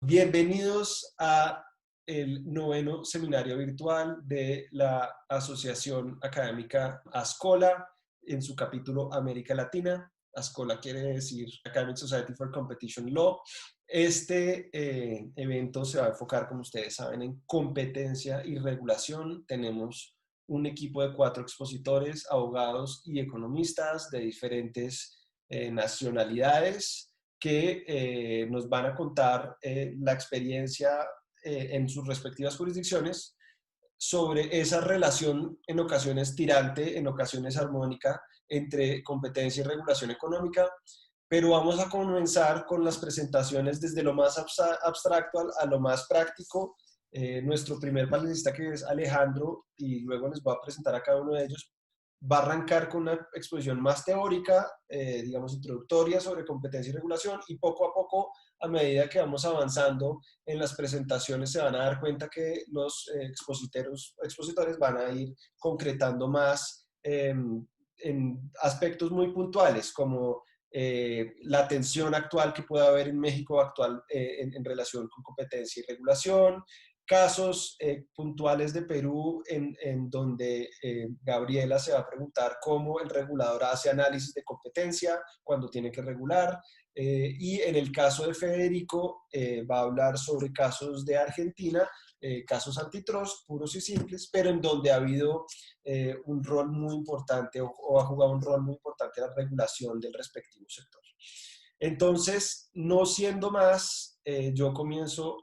Bienvenidos a el noveno seminario virtual de la Asociación Académica Ascola en su capítulo América Latina. Ascola quiere decir Academic Society for Competition Law. Este evento se va a enfocar, como ustedes saben, en competencia y regulación. Tenemos un equipo de 4 expositores, abogados y economistas de diferentes nacionalidades que nos van a contar la experiencia en sus respectivas jurisdicciones sobre esa relación en ocasiones tirante, en ocasiones armónica entre competencia y regulación económica. Pero vamos a comenzar con las presentaciones desde lo más abstracto a lo más práctico. Nuestro primer panelista, que es Alejandro, y luego les voy a presentar a cada uno de ellos, va a arrancar con una exposición más teórica, digamos, introductoria sobre competencia y regulación, y poco a poco, a medida que vamos avanzando en las presentaciones, se van a dar cuenta que los expositores van a ir concretando más en aspectos muy puntuales, como la tensión actual que puede haber en México actual en relación con competencia y regulación, casos puntuales de Perú en donde Gabriela se va a preguntar cómo el regulador hace análisis de competencia cuando tiene que regular, y en el caso de Federico va a hablar sobre casos de Argentina, casos antitrust puros y simples, pero en donde ha habido un rol muy importante o ha jugado un rol muy importante la regulación del respectivo sector. Entonces, no siendo más, yo comienzo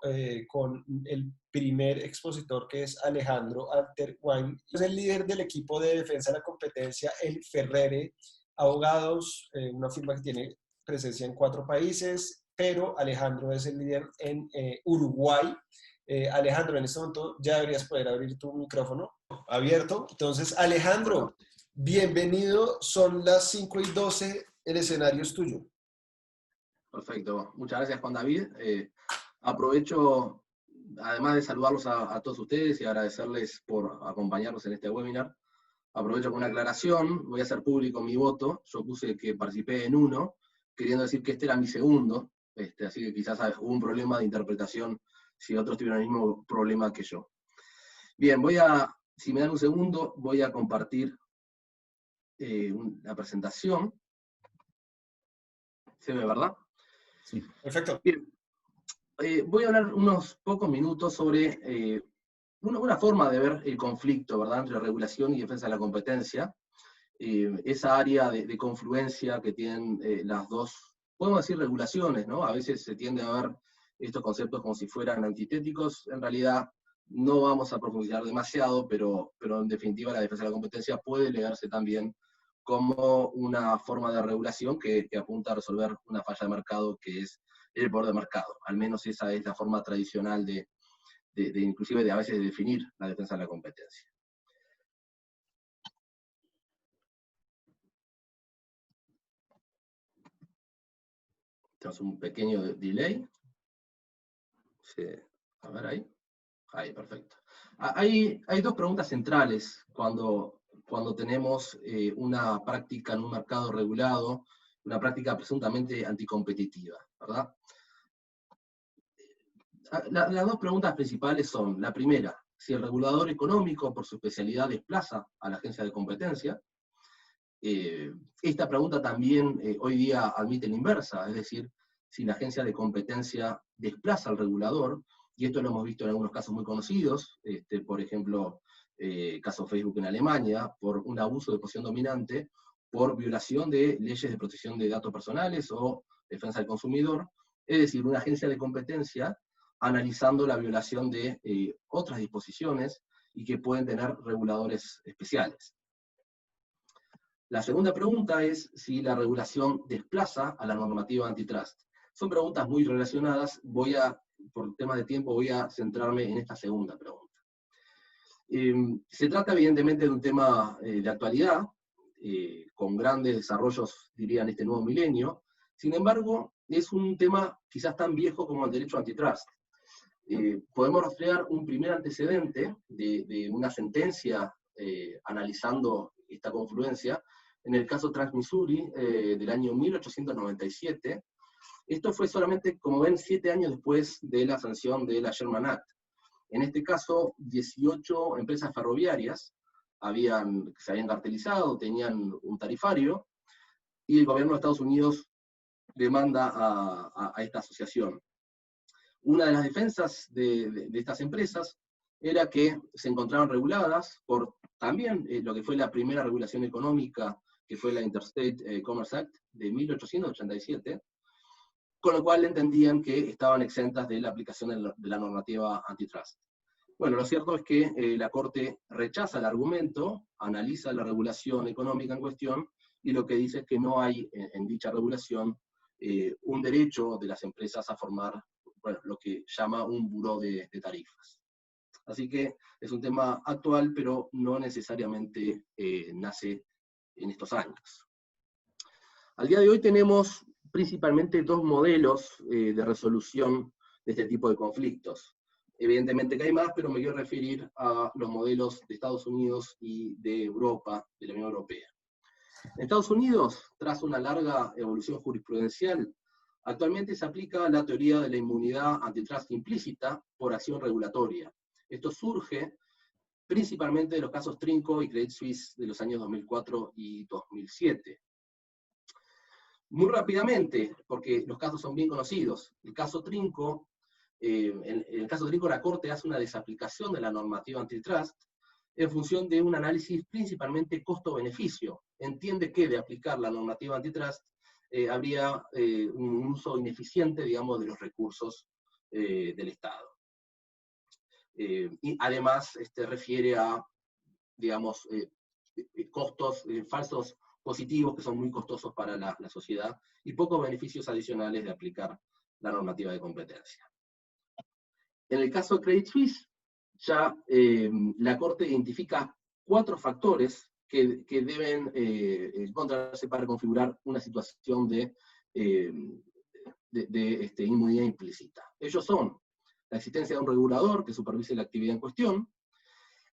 con el primer expositor, que es Alejandro Alterwine. Es el líder del equipo de defensa de la competencia, el Ferrere Abogados, una firma que tiene presencia en 4 países, pero Alejandro es el líder en Uruguay. Alejandro, en este momento ya deberías poder abrir tu micrófono abierto. Entonces, Alejandro, bienvenido. Son las 5:12, el escenario es tuyo. Perfecto, muchas gracias Juan David. Aprovecho, además de saludarlos a todos ustedes y agradecerles por acompañarnos en este webinar, aprovecho con una aclaración, voy a hacer público mi voto, yo puse que participé en uno, queriendo decir que este era mi segundo, así que quizás hubo un problema de interpretación si otros tuvieron el mismo problema que yo. Bien, si me dan un segundo, voy a compartir la presentación. ¿Se ve, verdad? Sí, perfecto. Bien, voy a hablar unos pocos minutos sobre una forma de ver el conflicto, ¿verdad?, entre regulación y defensa de la competencia, esa área de confluencia que tienen las dos, podemos decir, regulaciones, ¿no? A veces se tiende a ver estos conceptos como si fueran antitéticos, en realidad no vamos a profundizar demasiado, pero en definitiva la defensa de la competencia puede leerse también como una forma de regulación que apunta a resolver una falla de mercado que es el poder de mercado. Al menos esa es la forma tradicional inclusive a veces de definir la defensa de la competencia. Tenemos un pequeño delay. Sí, a ver ahí. Ahí, perfecto. Hay 2 preguntas centrales cuando tenemos una práctica en un mercado regulado, una práctica presuntamente anticompetitiva, ¿verdad? Las 2 preguntas principales son, la primera, si el regulador económico por su especialidad desplaza a la agencia de competencia. Esta pregunta también hoy día admite la inversa, es decir, si la agencia de competencia desplaza al regulador, y esto lo hemos visto en algunos casos muy conocidos, por ejemplo, caso Facebook en Alemania, por un abuso de posición dominante, por violación de leyes de protección de datos personales o defensa del consumidor, es decir, una agencia de competencia analizando la violación de otras disposiciones y que pueden tener reguladores especiales. La segunda pregunta es si la regulación desplaza a la normativa antitrust. Son preguntas muy relacionadas, por temas de tiempo voy a centrarme en esta segunda pregunta. Se trata evidentemente de un tema de actualidad, con grandes desarrollos, diría, en este nuevo milenio. Sin embargo, es un tema quizás tan viejo como el derecho antitrust. Podemos rastrear un primer antecedente de una sentencia analizando esta confluencia, en el caso Trans Missouri del año 1897, Esto fue solamente, como ven, 7 años después de la sanción de la Sherman Act. En este caso, 18 empresas ferroviarias se habían cartelizado, tenían un tarifario, y el gobierno de Estados Unidos demanda a esta asociación. Una de las defensas de estas empresas era que se encontraban reguladas por también lo que fue la primera regulación económica, que fue la Interstate Commerce Act de 1887, con lo cual entendían que estaban exentas de la aplicación de la normativa antitrust. Bueno, lo cierto es que la Corte rechaza el argumento, analiza la regulación económica en cuestión, y lo que dice es que no hay en dicha regulación un derecho de las empresas a formar, bueno, lo que llama un buró de tarifas. Así que es un tema actual, pero no necesariamente nace en estos años. Al día de hoy tenemos principalmente 2 modelos de resolución de este tipo de conflictos. Evidentemente que hay más, pero me quiero referir a los modelos de Estados Unidos y de Europa, de la Unión Europea. En Estados Unidos, tras una larga evolución jurisprudencial, actualmente se aplica la teoría de la inmunidad antitrust implícita por acción regulatoria. Esto surge principalmente de los casos Trinco y Credit Suisse de los años 2004 y 2007. Muy rápidamente, porque los casos son bien conocidos. El caso Trinco, en el caso Trinco la Corte hace una desaplicación de la normativa antitrust en función de un análisis principalmente costo-beneficio. Entiende que de aplicar la normativa antitrust habría un uso ineficiente, digamos, de los recursos del Estado. Y además refiere a, digamos, costos falsos positivos que son muy costosos para la sociedad y pocos beneficios adicionales de aplicar la normativa de competencia. En el caso de Credit Suisse, ya la Corte identifica 4 factores que deben encontrarse para configurar una situación de inmunidad implícita. Ellos son la existencia de un regulador que supervise la actividad en cuestión,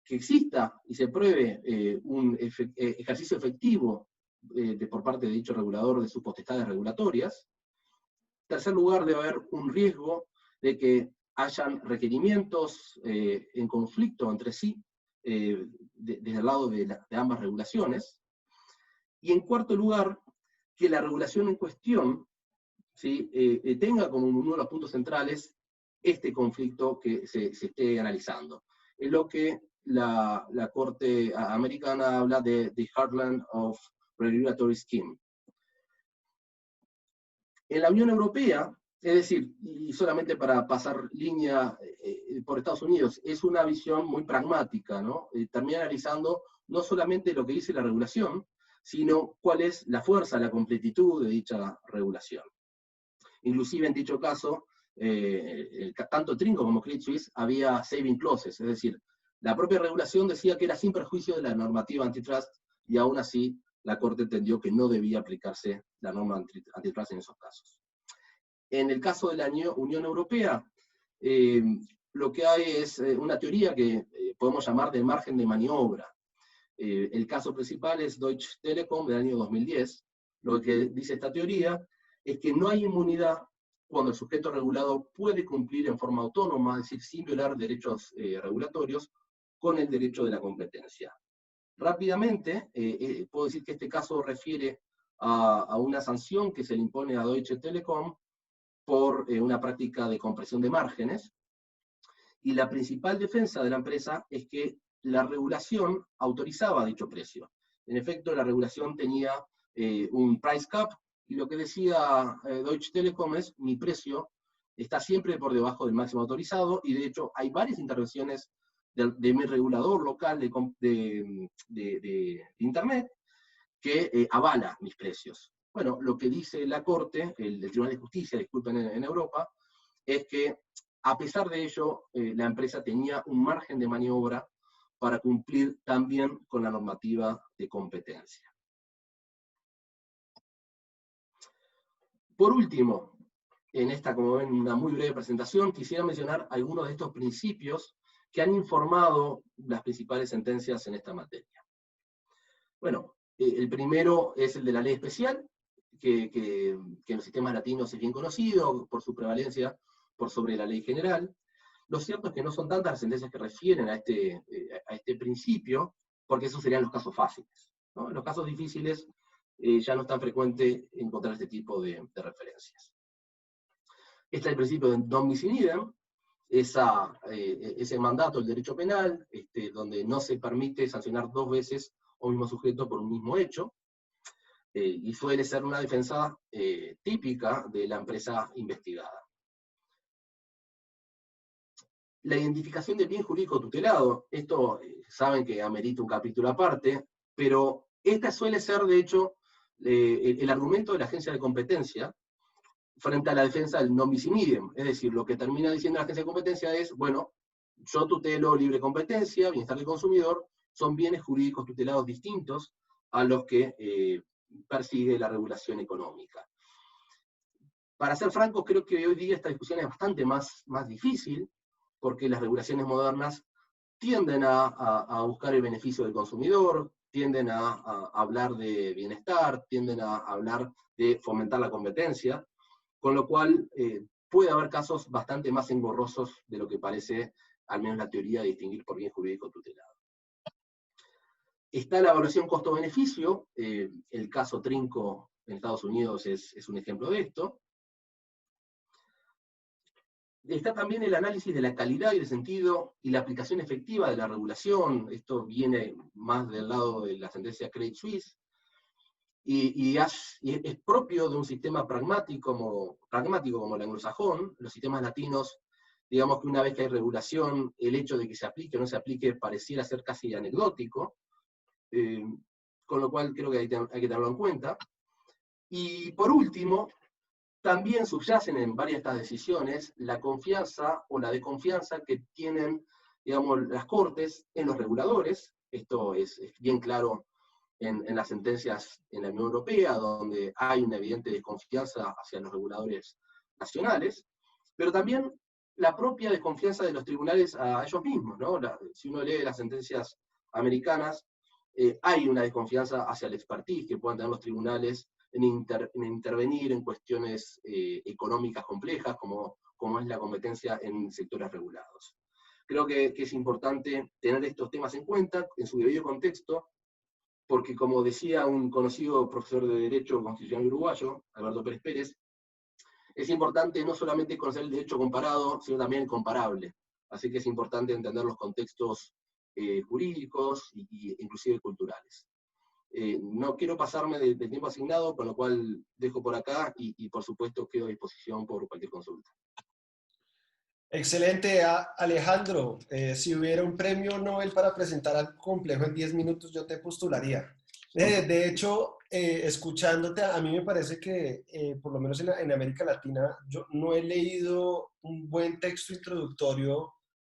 que exista y se pruebe un ejercicio efectivo por parte de dicho regulador de sus potestades regulatorias. En tercer lugar, debe haber un riesgo de que hayan requerimientos en conflicto entre sí, desde el lado de ambas regulaciones. Y en cuarto lugar, que la regulación en cuestión, ¿sí?, tenga como uno de los puntos centrales este conflicto que se esté analizando. Es lo que la Corte americana habla de The Heartland of Regulatory Scheme. En la Unión Europea, es decir, y solamente para pasar línea por Estados Unidos, es una visión muy pragmática, ¿no? Termina analizando no solamente lo que dice la regulación, sino cuál es la fuerza, la completitud de dicha regulación. Inclusive en dicho caso, tanto Trinco como Credit Suisse había saving clauses, es decir, la propia regulación decía que era sin perjuicio de la normativa antitrust, y aún así la Corte entendió que no debía aplicarse la norma antitrust en esos casos. En el caso de la Unión Europea, lo que hay es una teoría que podemos llamar de margen de maniobra. El caso principal es Deutsche Telekom del año 2010. Lo que dice esta teoría es que no hay inmunidad cuando el sujeto regulado puede cumplir en forma autónoma, es decir, sin violar derechos regulatorios, con el derecho de la competencia. Rápidamente, puedo decir que este caso refiere a una sanción que se le impone a Deutsche Telekom por una práctica de compresión de márgenes, y la principal defensa de la empresa es que la regulación autorizaba dicho precio. En efecto, la regulación tenía un price cap, y lo que decía Deutsche Telekom es: mi precio está siempre por debajo del máximo autorizado, y de hecho hay varias intervenciones de mi regulador local de Internet que avala mis precios. Bueno, lo que dice la Corte, el Tribunal de Justicia, disculpen, en Europa, es que a pesar de ello, la empresa tenía un margen de maniobra para cumplir también con la normativa de competencia. Por último, en esta, como ven, una muy breve presentación, quisiera mencionar algunos de estos principios que han informado las principales sentencias en esta materia. Bueno, el primero es el de la ley especial, que en los sistemas latinos es bien conocido por su prevalencia por sobre la ley general. Lo cierto es que no son tantas las sentencias que refieren a este principio, porque esos serían los casos fáciles, ¿no? En los casos difíciles ya no es tan frecuente encontrar este tipo de referencias. Está el principio de non bis in idem, ese mandato del derecho penal, donde no se permite sancionar dos veces a un mismo sujeto por un mismo hecho, y suele ser una defensa típica de la empresa investigada. La identificación del bien jurídico tutelado, esto saben que amerita un capítulo aparte, pero esta suele ser, de hecho, el argumento de la agencia de competencia frente a la defensa del non bis in idem. Es decir, lo que termina diciendo la agencia de competencia es, bueno, yo tutelo libre competencia, bienestar del consumidor, son bienes jurídicos tutelados distintos a los que persigue la regulación económica. Para ser francos, creo que hoy día esta discusión es bastante más difícil, porque las regulaciones modernas tienden a buscar el beneficio del consumidor, tienden a hablar de bienestar, tienden a hablar de fomentar la competencia, con lo cual puede haber casos bastante más engorrosos de lo que parece, al menos la teoría, de distinguir por bien jurídico tutelado. Está la evaluación costo-beneficio, el caso Trinco en Estados Unidos es un ejemplo de esto. Está también el análisis de la calidad y el sentido y la aplicación efectiva de la regulación. Esto viene más del lado de la sentencia Credit Suisse, y es propio de un sistema pragmático como el anglosajón. Los sistemas latinos, digamos que una vez que hay regulación, el hecho de que se aplique o no se aplique pareciera ser casi anecdótico, con lo cual creo que hay que tenerlo en cuenta. Y por último, también subyacen en varias de estas decisiones la confianza o la desconfianza que tienen, digamos, las cortes en los reguladores. Esto es bien claro en las sentencias en la Unión Europea, donde hay una evidente desconfianza hacia los reguladores nacionales, pero también la propia desconfianza de los tribunales a ellos mismos, ¿no? Si uno lee las sentencias americanas, hay una desconfianza hacia el expertise que puedan tener los tribunales en intervenir en cuestiones económicas complejas, como es la competencia en sectores regulados. Creo que es importante tener estos temas en cuenta, en su debido contexto, porque como decía un conocido profesor de Derecho Constitucional uruguayo, Alberto Pérez Pérez, es importante no solamente conocer el derecho comparado, sino también el comparable. Así que es importante entender los contextos jurídicos e inclusive culturales. No quiero pasarme del tiempo asignado, con lo cual dejo por acá y por supuesto quedo a disposición por cualquier consulta. Excelente, Alejandro. Si hubiera un premio Nobel para presentar algo complejo en 10 minutos, yo te postularía. De hecho, escuchándote, a mí me parece que, por lo menos en América Latina, yo no he leído un buen texto introductorio.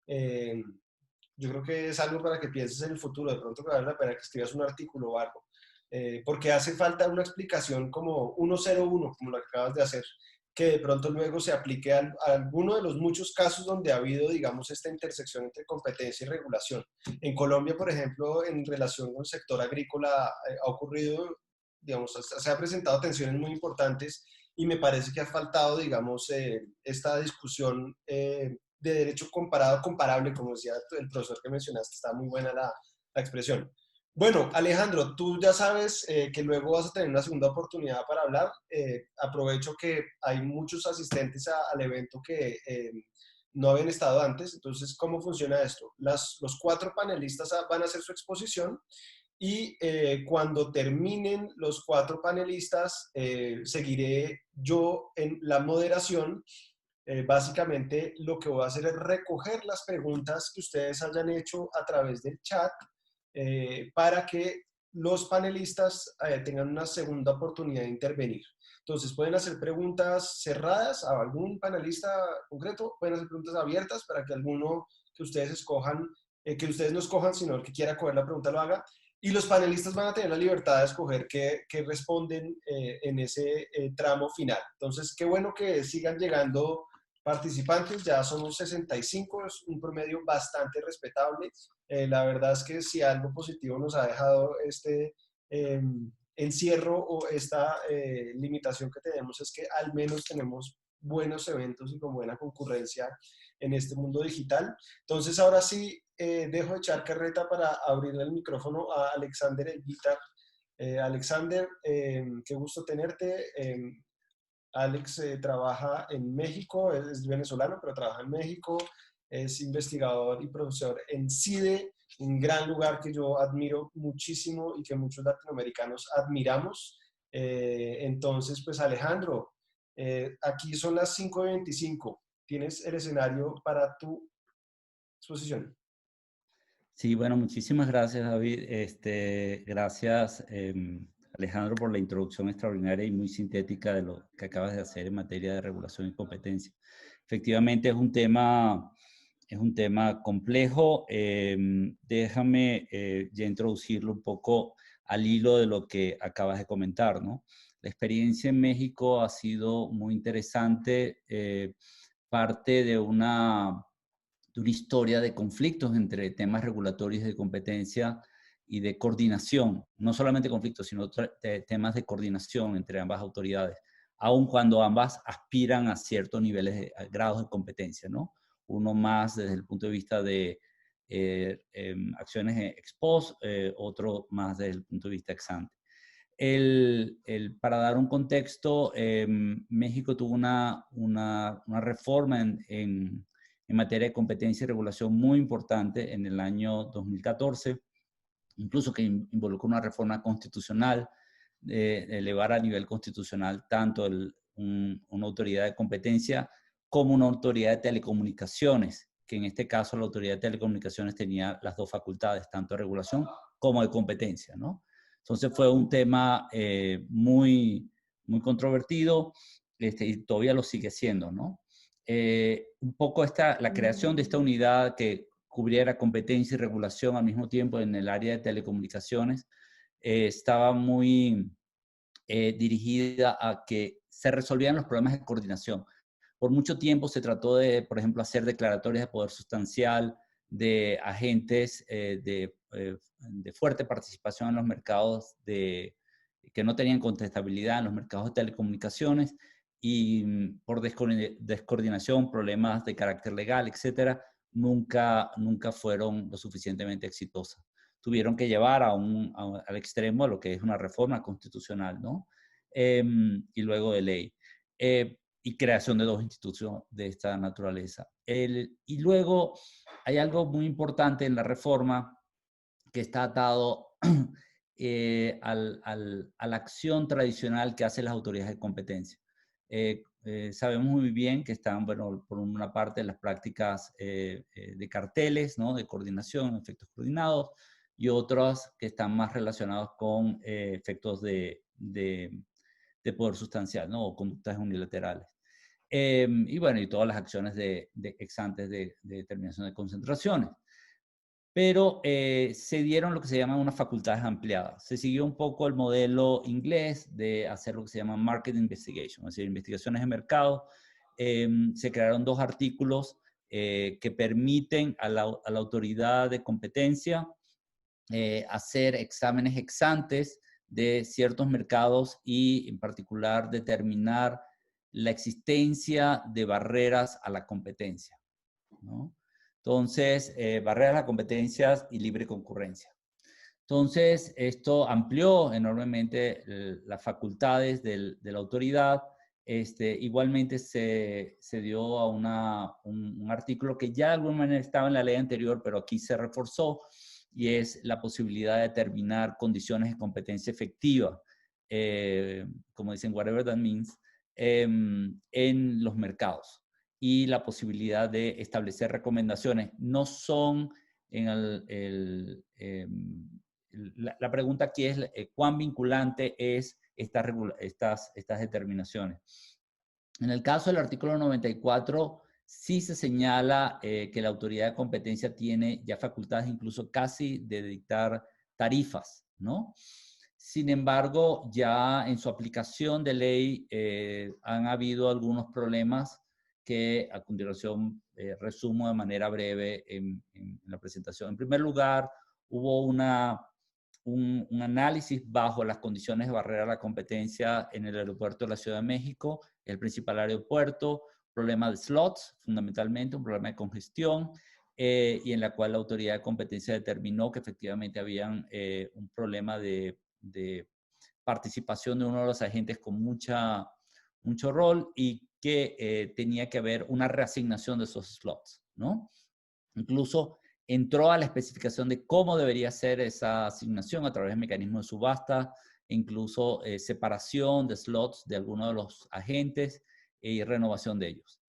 Yo creo que es algo para que pienses en el futuro. De pronto que vale la pena que escribas un artículo o algo. Porque hace falta una explicación como 101, como lo que acabas de hacer, que de pronto luego se aplique a alguno de los muchos casos donde ha habido, digamos, esta intersección entre competencia y regulación. En Colombia, por ejemplo, en relación con el sector agrícola, ha ocurrido, digamos, se ha presentado tensiones muy importantes y me parece que ha faltado, digamos, esta discusión de derecho comparable, como decía el profesor que mencionaste, está muy buena la expresión. Bueno, Alejandro, tú ya sabes que luego vas a tener una segunda oportunidad para hablar. Aprovecho que hay muchos asistentes al evento que no habían estado antes. Entonces, ¿cómo funciona esto? Los 4 panelistas van a hacer su exposición y cuando terminen los 4 panelistas, seguiré yo en la moderación. Básicamente, lo que voy a hacer es recoger las preguntas que ustedes hayan hecho a través del chat para que los panelistas tengan una segunda oportunidad de intervenir. Entonces, pueden hacer preguntas cerradas a algún panelista concreto, pueden hacer preguntas abiertas para que alguno que ustedes escojan, que ustedes no escojan, sino el que quiera coger la pregunta lo haga. Y los panelistas van a tener la libertad de escoger qué responden en ese tramo final. Entonces, qué bueno que sigan llegando participantes, ya somos 65, es un promedio bastante respetable. La verdad es que si algo positivo nos ha dejado encierro o esta limitación que tenemos es que al menos tenemos buenos eventos y con buena concurrencia en este mundo digital. Entonces, ahora sí, dejo de echar carreta para abrirle el micrófono a Alexander Elguita. Alexander, qué gusto tenerte. Alex trabaja en México, es venezolano, pero trabaja en México, es investigador y profesor en CIDE, un gran lugar que yo admiro muchísimo y que muchos latinoamericanos admiramos. Entonces, pues Alejandro, aquí son las 5:25. Tienes el escenario para tu exposición. Sí, bueno, muchísimas gracias, David. Gracias, Alejandro, por la introducción extraordinaria y muy sintética de lo que acabas de hacer en materia de regulación y competencia. Efectivamente, es un tema complejo. Déjame ya introducirlo un poco al hilo de lo que acabas de comentar, ¿no? La experiencia en México ha sido muy interesante, parte de una historia de conflictos entre temas regulatorios de competencia y de coordinación, no solamente conflictos, sino temas de coordinación entre ambas autoridades, aun cuando ambas aspiran a ciertos niveles, grados de competencia, ¿no? Uno más desde el punto de vista de acciones ex post, otro más desde el punto de vista ex ante. Para dar un contexto, México tuvo una reforma en materia de competencia y regulación muy importante en el año 2014, incluso que involucró una reforma constitucional, de elevar a nivel constitucional tanto una autoridad de competencia como una autoridad de telecomunicaciones, que en este caso la autoridad de telecomunicaciones tenía las dos facultades, tanto de regulación como de competencia, ¿no? Entonces fue un tema muy controvertido, y todavía lo sigue siendo, ¿no? Un poco la creación de esta unidad que cubriera competencia y regulación al mismo tiempo en el área de telecomunicaciones, estaba muy dirigida a que se resolvieran los problemas de coordinación. Por mucho tiempo se trató de, por ejemplo, hacer declaratorias de poder sustancial de agentes de fuerte participación en los mercados que no tenían contestabilidad en los mercados de telecomunicaciones y por descoordinación, problemas de carácter legal, etcétera, nunca fueron lo suficientemente exitosas. Tuvieron que llevar al extremo a lo que es una reforma constitucional, ¿no? Y luego de ley. Y creación de dos instituciones de esta naturaleza. Y luego hay algo muy importante en la reforma que está atado a la acción tradicional que hacen las autoridades de competencia. Sabemos muy bien que están, bueno, por una parte las prácticas de carteles, ¿no? De coordinación, efectos coordinados, y otras que están más relacionados con efectos de poder sustancial, ¿no? O conductas unilaterales. Y bueno, y todas las acciones ex antes de determinación de concentraciones. Pero se dieron lo que se llaman unas facultades ampliadas. Se siguió un poco el modelo inglés de hacer lo que se llama market investigation, es decir, investigaciones de mercado. Se crearon dos artículos que permiten a la autoridad de competencia hacer exámenes ex antes de ciertos mercados y en particular determinar la existencia de barreras a la competencia, ¿no? Entonces, barreras a las competencias y libre concurrencia. Entonces, esto amplió enormemente las facultades de la autoridad. Igualmente se dio a un artículo que ya de alguna manera estaba en la ley anterior, pero aquí se reforzó, y es la posibilidad de determinar condiciones de competencia efectiva, como dicen, whatever that means, en los mercados, y la posibilidad de establecer recomendaciones. No son la pregunta aquí es cuán vinculante es estas determinaciones. En el caso del artículo 94, sí se señala que la autoridad de competencia tiene ya facultades incluso casi de dictar tarifas, ¿no? Sin embargo, ya en su aplicación de ley han habido algunos problemas que a continuación resumo de manera breve en la presentación. En primer lugar, hubo una un análisis bajo las condiciones de barrera a la competencia en el aeropuerto de la Ciudad de México, el principal aeropuerto, problema de slots, fundamentalmente, un problema de congestión, y en la cual la autoridad de competencia determinó que efectivamente habían un problema de participación de uno de los agentes con mucho rol y que tenía que haber una reasignación de esos slots, ¿no? Incluso entró a la especificación de cómo debería ser esa asignación a través de mecanismos de subasta, incluso separación de slots de algunos de los agentes y renovación de ellos.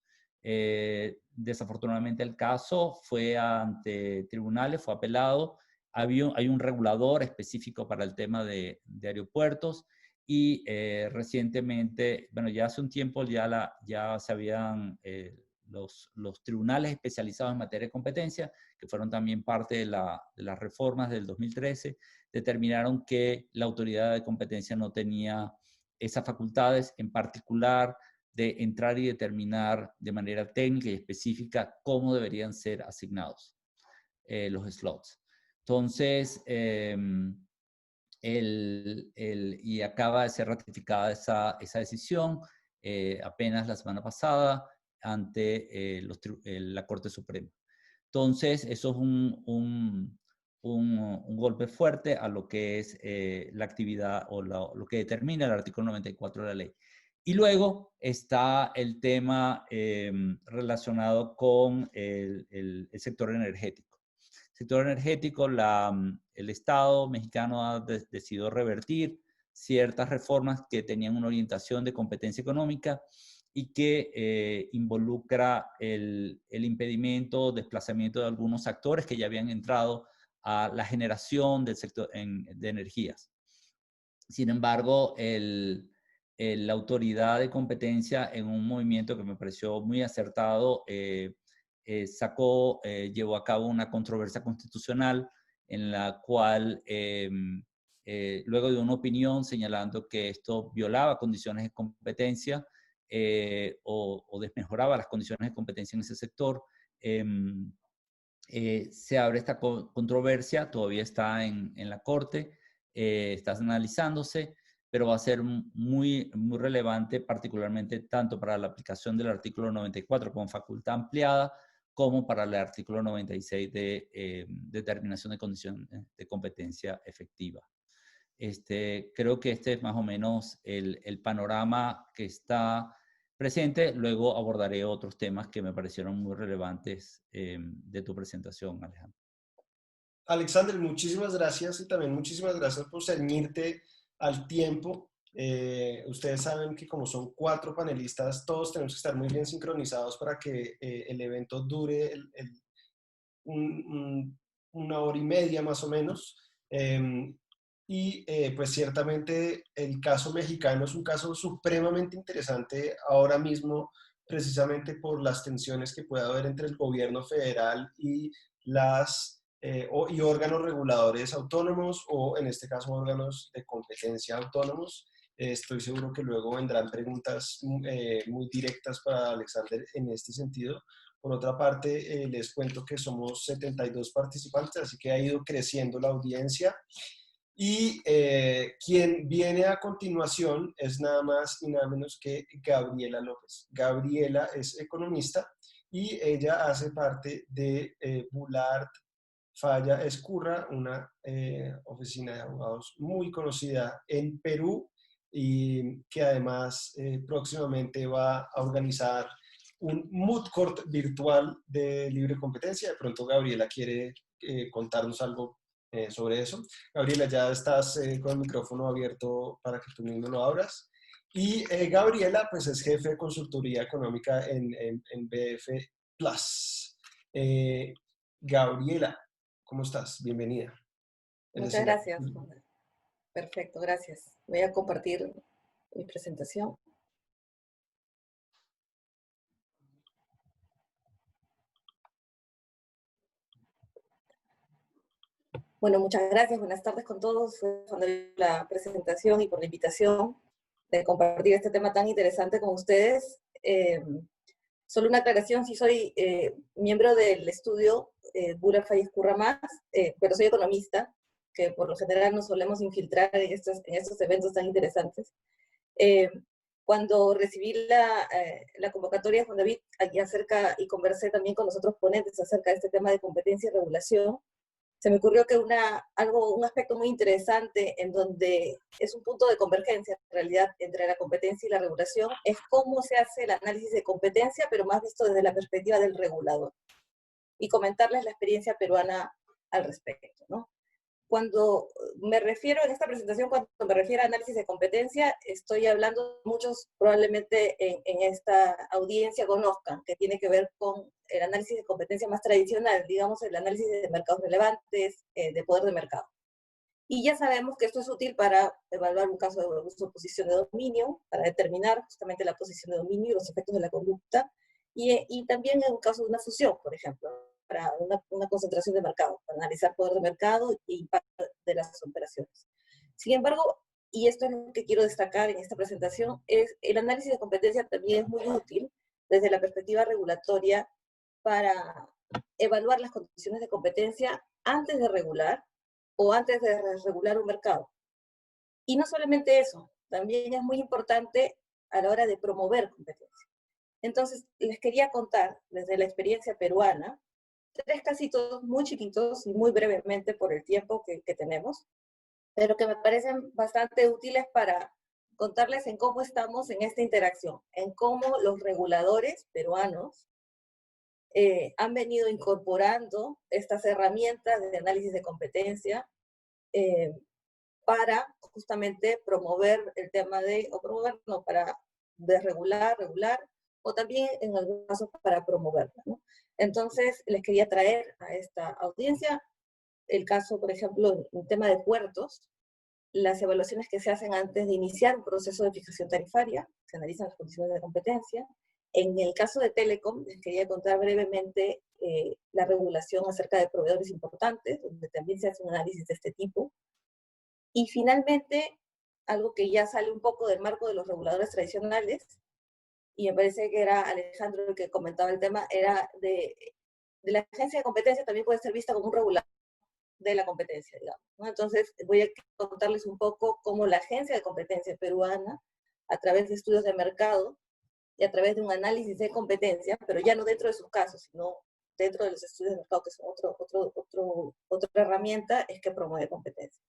Desafortunadamente el caso fue ante tribunales, fue apelado. Hay un regulador específico para el tema de aeropuertos y recientemente, bueno, ya hace un tiempo ya se habían los tribunales especializados en materia de competencia, que fueron también parte de las reformas del 2013, determinaron que la autoridad de competencia no tenía esas facultades, en particular de entrar y determinar de manera técnica y específica cómo deberían ser asignados los slots. Entonces, y acaba de ser ratificada esa decisión apenas la semana pasada ante la Corte Suprema. Entonces, eso es un golpe fuerte a lo que es la actividad o lo que determina el artículo 94 de la ley. Y luego está el tema relacionado con el sector energético. El sector energético, el Estado mexicano ha decidido revertir ciertas reformas que tenían una orientación de competencia económica y que involucra el impedimento, desplazamiento de algunos actores que ya habían entrado a la generación del sector de energías. Sin embargo, la autoridad de competencia, en un movimiento que me pareció muy acertado, llevó a cabo una controversia constitucional en la cual, luego de una opinión señalando que esto violaba condiciones de competencia o desmejoraba las condiciones de competencia en ese sector, se abre esta controversia, todavía está en la Corte, está analizándose, pero va a ser muy relevante, particularmente tanto para la aplicación del artículo 94 con facultad ampliada, como para el artículo 96 de determinación de condiciones de competencia efectiva. Creo que este es más o menos el panorama que está presente. Luego abordaré otros temas que me parecieron muy relevantes de tu presentación, Alejandro. Alexander, muchísimas gracias y también muchísimas gracias por ceñirte al tiempo. Ustedes saben que como son 4 panelistas, todos tenemos que estar muy bien sincronizados para que el evento dure una hora y media más o menos. Pues ciertamente el caso mexicano es un caso supremamente interesante ahora mismo, precisamente por las tensiones que puede haber entre el gobierno federal y y órganos reguladores autónomos o en este caso órganos de competencia autónomos. Estoy seguro que luego vendrán preguntas muy directas para Alexander en este sentido. Por otra parte, les cuento que somos 72 participantes, así que ha ido creciendo la audiencia. Y quien viene a continuación es nada más y nada menos que Gabriela López. Gabriela es economista y ella hace parte de Boulard Falla Escurra, una oficina de abogados muy conocida en Perú y que además próximamente va a organizar un moot court virtual de libre competencia. De pronto Gabriela quiere contarnos algo sobre eso. Gabriela, ya estás con el micrófono abierto para que tú mismo lo abras. Y Gabriela, pues es jefe de consultoría económica en BF Plus. Gabriela, ¿cómo estás? Bienvenida. Muchas gracias. Perfecto, gracias. Voy a compartir mi presentación. Bueno, muchas gracias. Buenas tardes con todos. Por la presentación y por la invitación de compartir este tema tan interesante con ustedes. Solo una aclaración, sí soy miembro del estudio Boulard Falla Escurra más, pero soy economista. que por lo general nos solemos infiltrar en estos eventos tan interesantes. Cuando recibí la convocatoria, Juan David, y conversé también con los otros ponentes acerca de este tema de competencia y regulación, se me ocurrió que un aspecto muy interesante en donde es un punto de convergencia, en realidad, entre la competencia y la regulación, es cómo se hace el análisis de competencia, pero más visto desde la perspectiva del regulador. Y comentarles la experiencia peruana al respecto, ¿no? Cuando me refiero en esta presentación, cuando me refiero a análisis de competencia, estoy hablando, muchos probablemente en esta audiencia conozcan, que tiene que ver con el análisis de competencia más tradicional, digamos el análisis de mercados relevantes, de poder de mercado. Y ya sabemos que esto es útil para evaluar un caso de uso de posición de dominio, para determinar justamente la posición de dominio y los efectos de la conducta, y también en un caso de una fusión, por ejemplo, para una concentración de mercado, para analizar poder de mercado e impacto de las operaciones. Sin embargo, y esto es lo que quiero destacar en esta presentación, es el análisis de competencia también es muy útil desde la perspectiva regulatoria para evaluar las condiciones de competencia antes de regular o antes de regular un mercado. Y no solamente eso, también es muy importante a la hora de promover competencia. Entonces, les quería contar desde la experiencia peruana 3 casitos muy chiquitos y muy brevemente por el tiempo que tenemos, pero que me parecen bastante útiles para contarles en cómo estamos en esta interacción, en cómo los reguladores peruanos han venido incorporando estas herramientas de análisis de competencia para justamente promover el tema para desregular, regular, o también en algunos casos para promoverla, ¿no? Entonces, les quería traer a esta audiencia el caso, por ejemplo, en el tema de puertos, las evaluaciones que se hacen antes de iniciar un proceso de fijación tarifaria, se analizan las condiciones de competencia. En el caso de Telecom, les quería contar brevemente la regulación acerca de proveedores importantes, donde también se hace un análisis de este tipo. Y finalmente, algo que ya sale un poco del marco de los reguladores tradicionales, y me parece que era Alejandro el que comentaba el tema, era de la agencia de competencia también puede ser vista como un regulador de la competencia, digamos, ¿no? Entonces, voy a contarles un poco cómo la agencia de competencia peruana, a través de estudios de mercado y a través de un análisis de competencia, pero ya no dentro de sus casos, sino dentro de los estudios de mercado, que son otra herramienta, es que promueve competencia.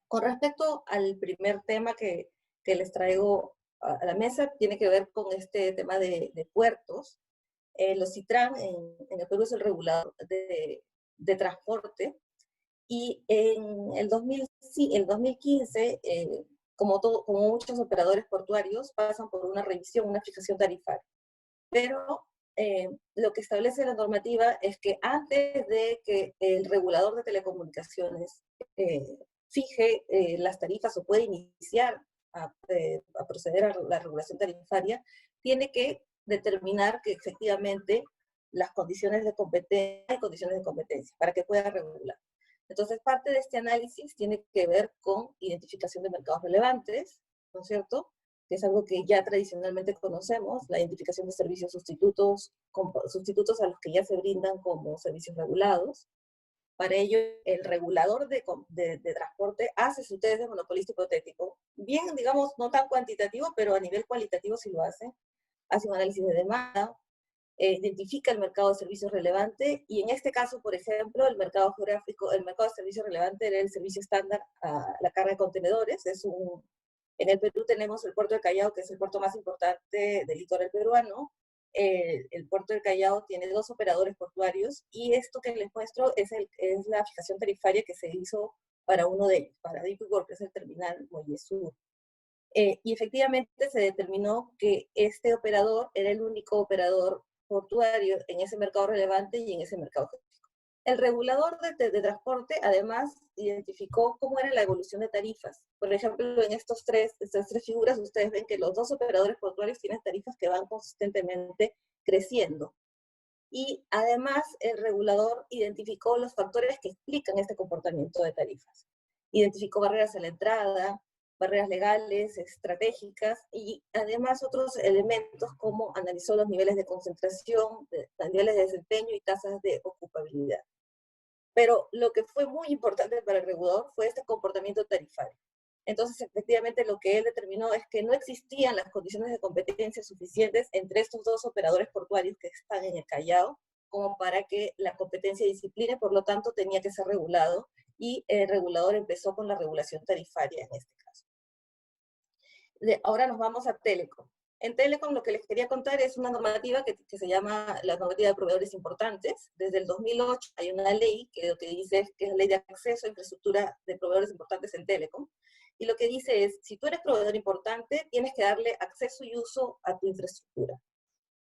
Con respecto al primer tema que les traigo a la mesa, tiene que ver con este tema de puertos. Los CITRAN en el Perú es el regulador de transporte, y en el 2015, como muchos operadores portuarios, pasan por una revisión, una fijación tarifaria. Pero lo que establece la normativa es que antes de que el regulador de telecomunicaciones fije las tarifas o puede iniciar a proceder a la regulación tarifaria, tiene que determinar que efectivamente las condiciones de competencia hay condiciones de competencia para que pueda regular. Entonces, parte de este análisis tiene que ver con identificación de mercados relevantes, ¿no es cierto?, que es algo que ya tradicionalmente conocemos, la identificación de servicios sustitutos a los que ya se brindan como servicios regulados. Para ello, el regulador de transporte hace su test de monopolista hipotético, bien, digamos, no tan cuantitativo, pero a nivel cualitativo sí lo hace un análisis de demanda, identifica el mercado de servicios relevante, y en este caso, por ejemplo, el mercado geográfico, el mercado de servicios relevante era el servicio estándar a la carga de contenedores. En el Perú tenemos el puerto de Callao, que es el puerto más importante del litoral peruano. El puerto del Callao tiene 2 operadores portuarios, y esto que les muestro es la fijación tarifaria que se hizo para uno de ellos, para DP World, que es el terminal Muelle Sur. Y efectivamente se determinó que este operador era el único operador portuario en ese mercado relevante y en ese mercado geográfico. El regulador de transporte además identificó cómo era la evolución de tarifas. Por ejemplo, en estas tres figuras ustedes ven que los 2 operadores portuarios tienen tarifas que van consistentemente creciendo. Y además el regulador identificó los factores que explican este comportamiento de tarifas. Identificó barreras a la entrada, barreras legales, estratégicas, y además otros elementos como analizó los niveles de concentración, niveles de desempeño y tasas de ocupabilidad. Pero lo que fue muy importante para el regulador fue este comportamiento tarifario. Entonces, efectivamente, lo que él determinó es que no existían las condiciones de competencia suficientes entre estos dos operadores portuarios que están en el Callao, como para que la competencia discipline, por lo tanto, tenía que ser regulado, y el regulador empezó con la regulación tarifaria en este caso. Ahora nos vamos a Telecom. En Telecom lo que les quería contar es una normativa que se llama la normativa de proveedores importantes. Desde el 2008 hay una ley que lo que dice es que es la ley de acceso a infraestructura de proveedores importantes en Telecom. Y lo que dice es, si tú eres proveedor importante, tienes que darle acceso y uso a tu infraestructura.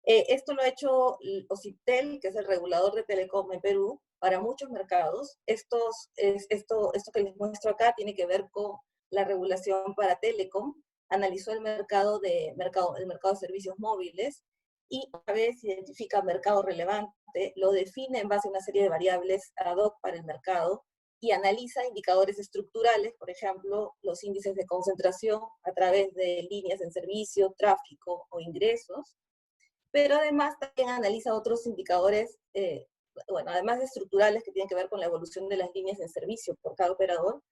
Esto lo ha hecho OCIPTEL, que es el regulador de Telecom en Perú, para muchos mercados. Esto que les muestro acá tiene que ver con la regulación para Telecom. Analizó el mercado de servicios móviles y a veces identifica mercado relevante, lo define en base a una serie de variables ad hoc para el mercado y analiza indicadores estructurales, por ejemplo, los índices de concentración a través de líneas en servicio, tráfico o ingresos, pero además también analiza otros indicadores, además de estructurales que tienen que ver con la evolución de las líneas en servicio por cada operador,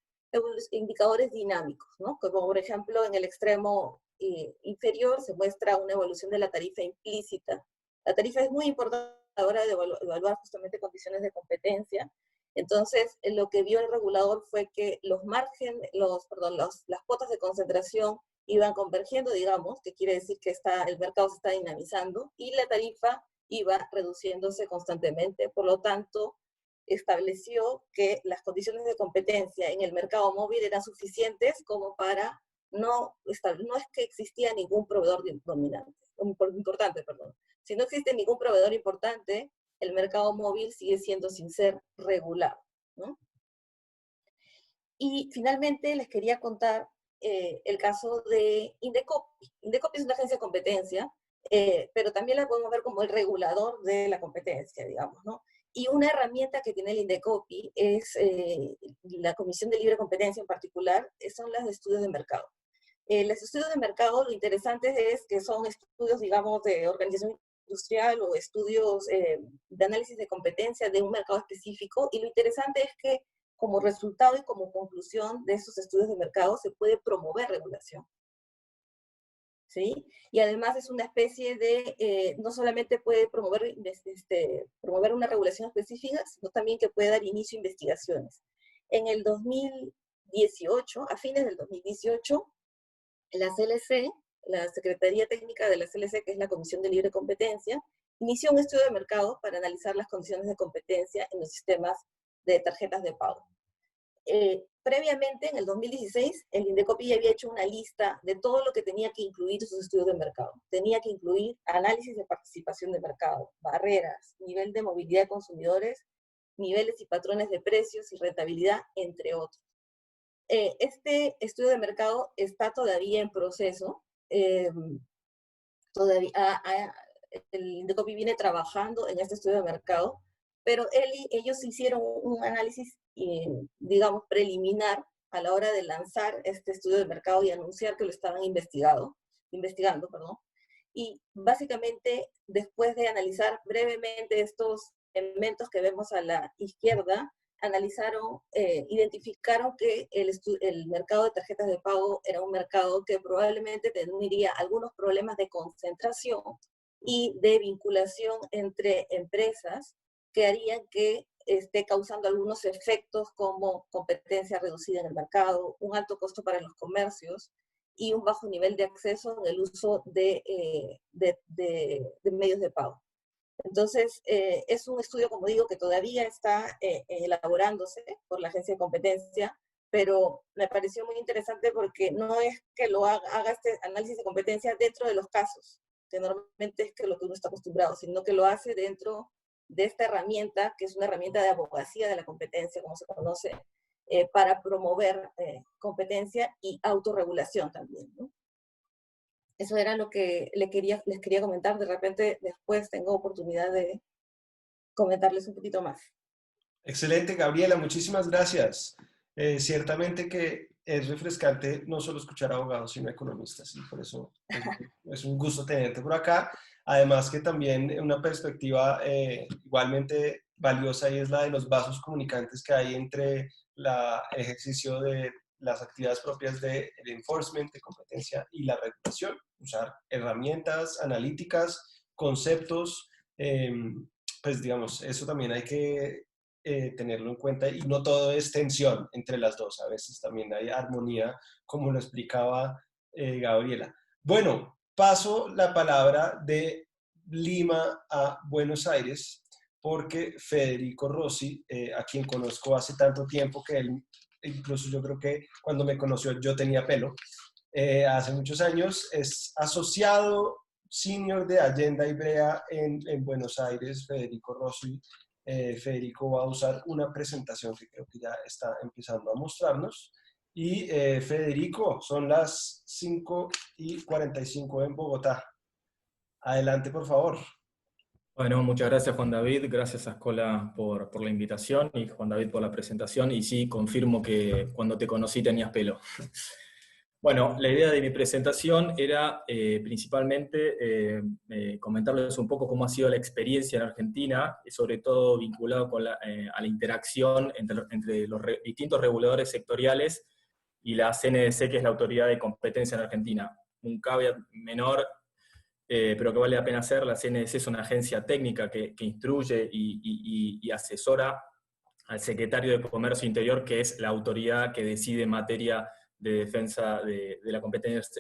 indicadores dinámicos, ¿no? Como por ejemplo en el extremo inferior se muestra una evolución de la tarifa implícita. La tarifa es muy importante a la hora de evaluar justamente condiciones de competencia. Entonces, lo que vio el regulador fue que las cuotas de concentración iban convergiendo, digamos, que quiere decir que el mercado se está dinamizando, y la tarifa iba reduciéndose constantemente. Por lo tanto, estableció que las condiciones de competencia en el mercado móvil eran suficientes como para no es que existía ningún proveedor importante. Si no existe ningún proveedor importante, el mercado móvil sigue siendo sin ser regulado, ¿no? Y finalmente les quería contar el caso de Indecopi. Indecopi es una agencia de competencia, pero también la podemos ver como el regulador de la competencia, digamos, ¿no? Y una herramienta que tiene el Indecopi es la Comisión de Libre Competencia en particular, son las de estudios de mercado. Los estudios de mercado, lo interesante es que son estudios, digamos, de organización industrial o estudios de análisis de competencia de un mercado específico, y lo interesante es que como resultado y como conclusión de esos estudios de mercado se puede promover regulación. ¿Sí? Y además es una especie de, no solamente puede promover una regulación específica, sino también que puede dar inicio a investigaciones. En el 2018, a fines del 2018, la CLC, la Secretaría Técnica de la CLC, que es la Comisión de Libre Competencia, inició un estudio de mercado para analizar las condiciones de competencia en los sistemas de tarjetas de pago. Previamente, en el 2016, el Indecopi había hecho una lista de todo lo que tenía que incluir sus estudios de mercado. Tenía que incluir análisis de participación de mercado, barreras, nivel de movilidad de consumidores, niveles y patrones de precios y rentabilidad, entre otros. Este estudio de mercado está todavía en proceso. El Indecopi viene trabajando en este estudio de mercado, pero ellos hicieron un análisis, digamos, preliminar a la hora de lanzar este estudio de mercado y anunciar que lo estaban investigando. Y básicamente, después de analizar brevemente estos elementos que vemos a la izquierda, identificaron que el mercado de tarjetas de pago era un mercado que probablemente tendría algunos problemas de concentración y de vinculación entre empresas que harían que esté causando algunos efectos como competencia reducida en el mercado, un alto costo para los comercios y un bajo nivel de acceso en el uso de medios de pago. Entonces, es un estudio, como digo, que todavía está elaborándose por la Agencia de Competencia, pero me pareció muy interesante porque no es que lo haga este análisis de competencia dentro de los casos, que normalmente es que lo que uno está acostumbrado, sino que lo hace dentro de esta herramienta, que es una herramienta de abogacía de la competencia, como se conoce, para promover competencia y autorregulación también, ¿no? Eso era lo que les quería comentar. De repente, después tengo oportunidad de comentarles un poquito más. Excelente, Gabriela, muchísimas gracias. Ciertamente que es refrescante no solo escuchar a abogados, sino a economistas, y por eso es un gusto tenerte por acá. Además que también una perspectiva igualmente valiosa y es la de los vasos comunicantes que hay entre el ejercicio de las actividades propias del enforcement, de competencia y la regulación. Usar herramientas analíticas, conceptos, pues digamos, eso también hay que tenerlo en cuenta y no todo es tensión entre las dos, a veces también hay armonía, como lo explicaba Gabriela. Bueno, paso la palabra de Lima a Buenos Aires, porque Federico Rossi, a quien conozco hace tanto tiempo que él, incluso yo creo que cuando me conoció yo tenía pelo, hace muchos años, es asociado senior de Allenda Ibrea en Buenos Aires, Federico Rossi. Federico va a usar una presentación que creo que ya está empezando a mostrarnos. Y Federico, son las 5:45 en Bogotá. Adelante, por favor. Bueno, muchas gracias Juan David, gracias a Escola por la invitación y Juan David por la presentación, y sí, confirmo que cuando te conocí tenías pelo. Bueno, la idea de mi presentación era principalmente comentarles un poco cómo ha sido la experiencia en Argentina, y sobre todo vinculado con a la interacción entre los distintos reguladores sectoriales y la CNDC, que es la Autoridad de Competencia en Argentina. Un caveat menor, pero que vale la pena hacer: la CNDC es una agencia técnica que instruye y asesora al Secretario de Comercio Interior, que es la autoridad que decide en materia de defensa de la competencia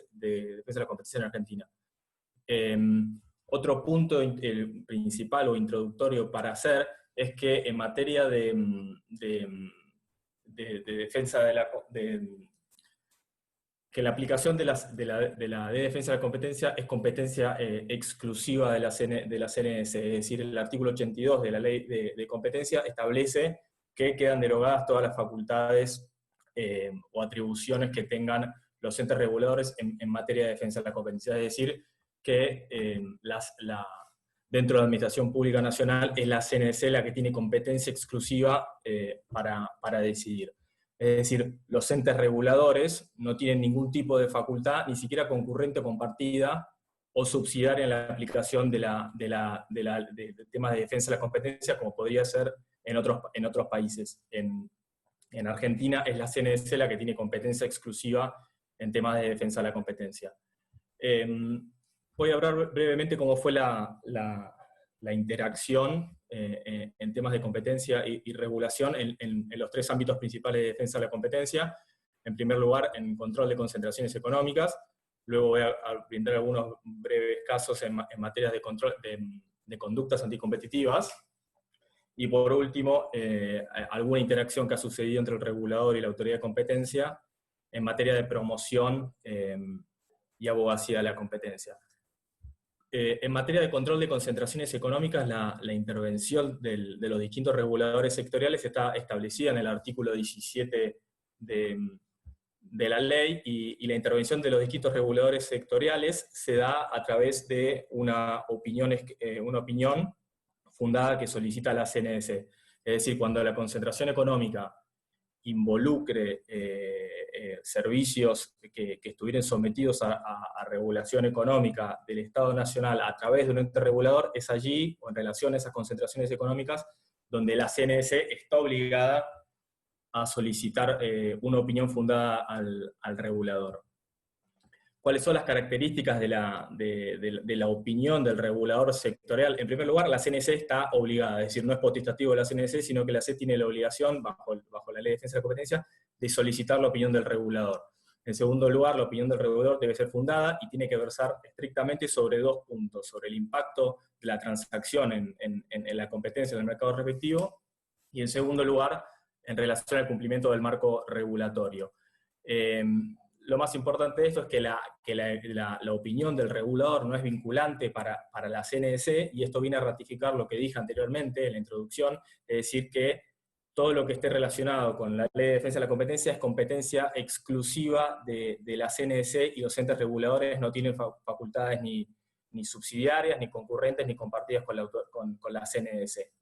en Argentina. Otro punto principal o introductorio para hacer es que en materia de defensa que la aplicación de la defensa de la competencia es competencia exclusiva de la CNDC, es decir, el artículo 82 de la ley de competencia establece que quedan derogadas todas las facultades o atribuciones que tengan los entes reguladores en materia de defensa de la competencia. Es decir, que dentro de la Administración Pública Nacional es la CNDC la que tiene competencia exclusiva para decidir. Es decir, los entes reguladores no tienen ningún tipo de facultad, ni siquiera concurrente o compartida, o subsidiaria en la aplicación de temas de defensa de la competencia, como podría ser en otros países. En Argentina es la CNDC la que tiene competencia exclusiva en temas de defensa de la competencia. Voy a hablar brevemente cómo fue la interacción en temas de competencia y regulación en los tres ámbitos principales de defensa de la competencia. En primer lugar, en control de concentraciones económicas. Luego voy a brindar algunos breves casos en materia de control de conductas anticompetitivas. Y por último, alguna interacción que ha sucedido entre el regulador y la autoridad de competencia en materia de promoción y abogacía de la competencia. En materia de control de concentraciones económicas, la intervención de los distintos reguladores sectoriales está establecida en el artículo 17 de la ley, y la intervención de los distintos reguladores sectoriales se da a través de una opinión fundada que solicita la CNDC. Es decir, cuando la concentración económica involucre servicios que estuvieran sometidos a regulación económica del Estado Nacional a través de un ente regulador, es allí, o en relación a esas concentraciones económicas, donde la CNDC está obligada a solicitar una opinión fundada al regulador. ¿Cuáles son las características de la opinión del regulador sectorial? En primer lugar, la CNDC está obligada, es decir, no es potestativo de la CNDC, sino que la CNDC tiene la obligación, bajo la Ley de Defensa de la Competencia, de solicitar la opinión del regulador. En segundo lugar, la opinión del regulador debe ser fundada y tiene que versar estrictamente sobre dos puntos: sobre el impacto de la transacción en la competencia del mercado respectivo, y en segundo lugar, en relación al cumplimiento del marco regulatorio. Lo más importante de esto es que la opinión del regulador no es vinculante para la CNDC, y esto viene a ratificar lo que dije anteriormente en la introducción, es decir, que todo lo que esté relacionado con la Ley de Defensa de la Competencia es competencia exclusiva de la CNDC, y los entes reguladores no tienen facultades ni subsidiarias, ni concurrentes, ni compartidas con la CNDC.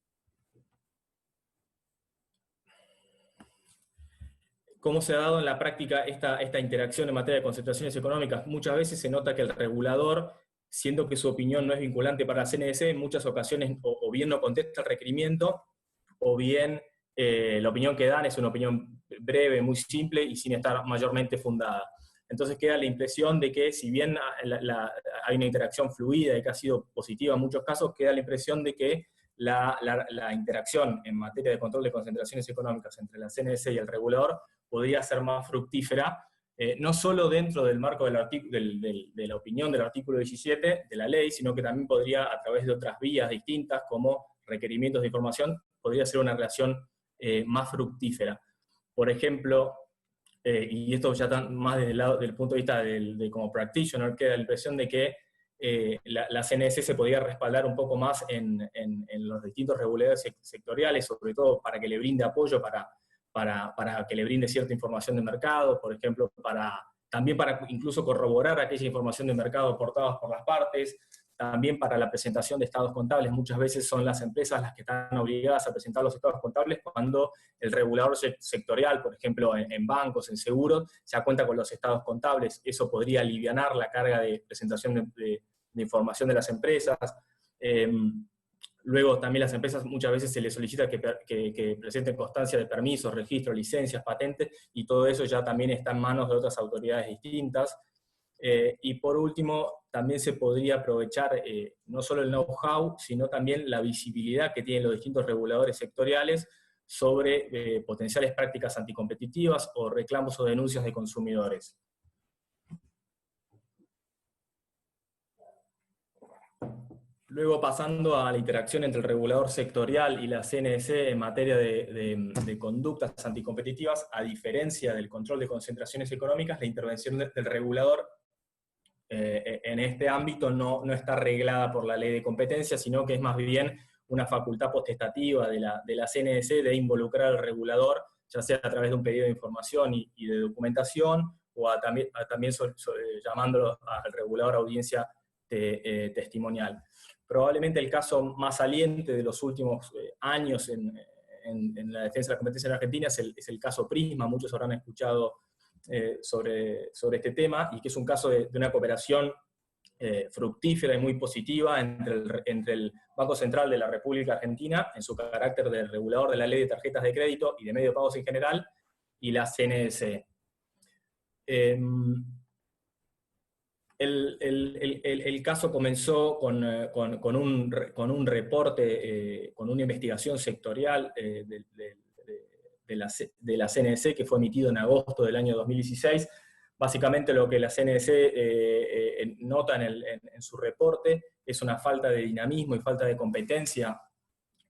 ¿Cómo se ha dado en la práctica esta interacción en materia de concentraciones económicas? Muchas veces se nota que el regulador, siendo que su opinión no es vinculante para la CNDC, en muchas ocasiones o bien no contesta el requerimiento, o bien la opinión que dan es una opinión breve, muy simple y sin estar mayormente fundada. Entonces queda la impresión de que, si bien hay una interacción fluida y que ha sido positiva en muchos casos, queda la impresión de que la interacción en materia de control de concentraciones económicas entre la CNS y el regulador podría ser más fructífera, no solo dentro del marco de la opinión del artículo 17 de la ley, sino que también podría, a través de otras vías distintas, como requerimientos de información, podría ser una relación más fructífera. Por ejemplo, y esto ya está más desde el lado, del punto de vista de como practitioner, queda la impresión de que la CNS se podría respaldar un poco más en los distintos reguladores sectoriales, sobre todo para que le brinde apoyo, para que le brinde cierta información de mercado, por ejemplo, también para incluso corroborar aquella información de mercado aportada por las partes, también para la presentación de estados contables. Muchas veces son las empresas las que están obligadas a presentar los estados contables cuando el regulador sectorial, por ejemplo, en bancos, en seguros, ya cuenta con los estados contables. Eso podría alivianar la carga de presentación de información de las empresas. Luego también las empresas muchas veces se les solicita que presenten constancia de permisos, registros, licencias, patentes, y todo eso ya también está en manos de otras autoridades distintas. Y por último, también se podría aprovechar no solo el know-how, sino también la visibilidad que tienen los distintos reguladores sectoriales sobre potenciales prácticas anticompetitivas o reclamos o denuncias de consumidores. Luego, pasando a la interacción entre el regulador sectorial y la CNC en materia de conductas anticompetitivas, a diferencia del control de concentraciones económicas, la intervención del regulador en este ámbito no está reglada por la ley de competencia, sino que es más bien una facultad potestativa de la CNC de involucrar al regulador, ya sea a través de un pedido de información y de documentación, o también llamándolo al regulador a audiencia testimonial. Probablemente el caso más saliente de los últimos años en la defensa de la competencia en Argentina es el caso Prisma. Muchos habrán escuchado sobre este tema, y que es un caso de una cooperación fructífera y muy positiva entre el Banco Central de la República Argentina, en su carácter de regulador de la ley de tarjetas de crédito y de medio de pagos en general, y la CNC. El caso comenzó con un reporte, con una investigación sectorial de la CNC, que fue emitido en agosto del año 2016. Básicamente lo que la CNC nota en su reporte es una falta de dinamismo y falta de competencia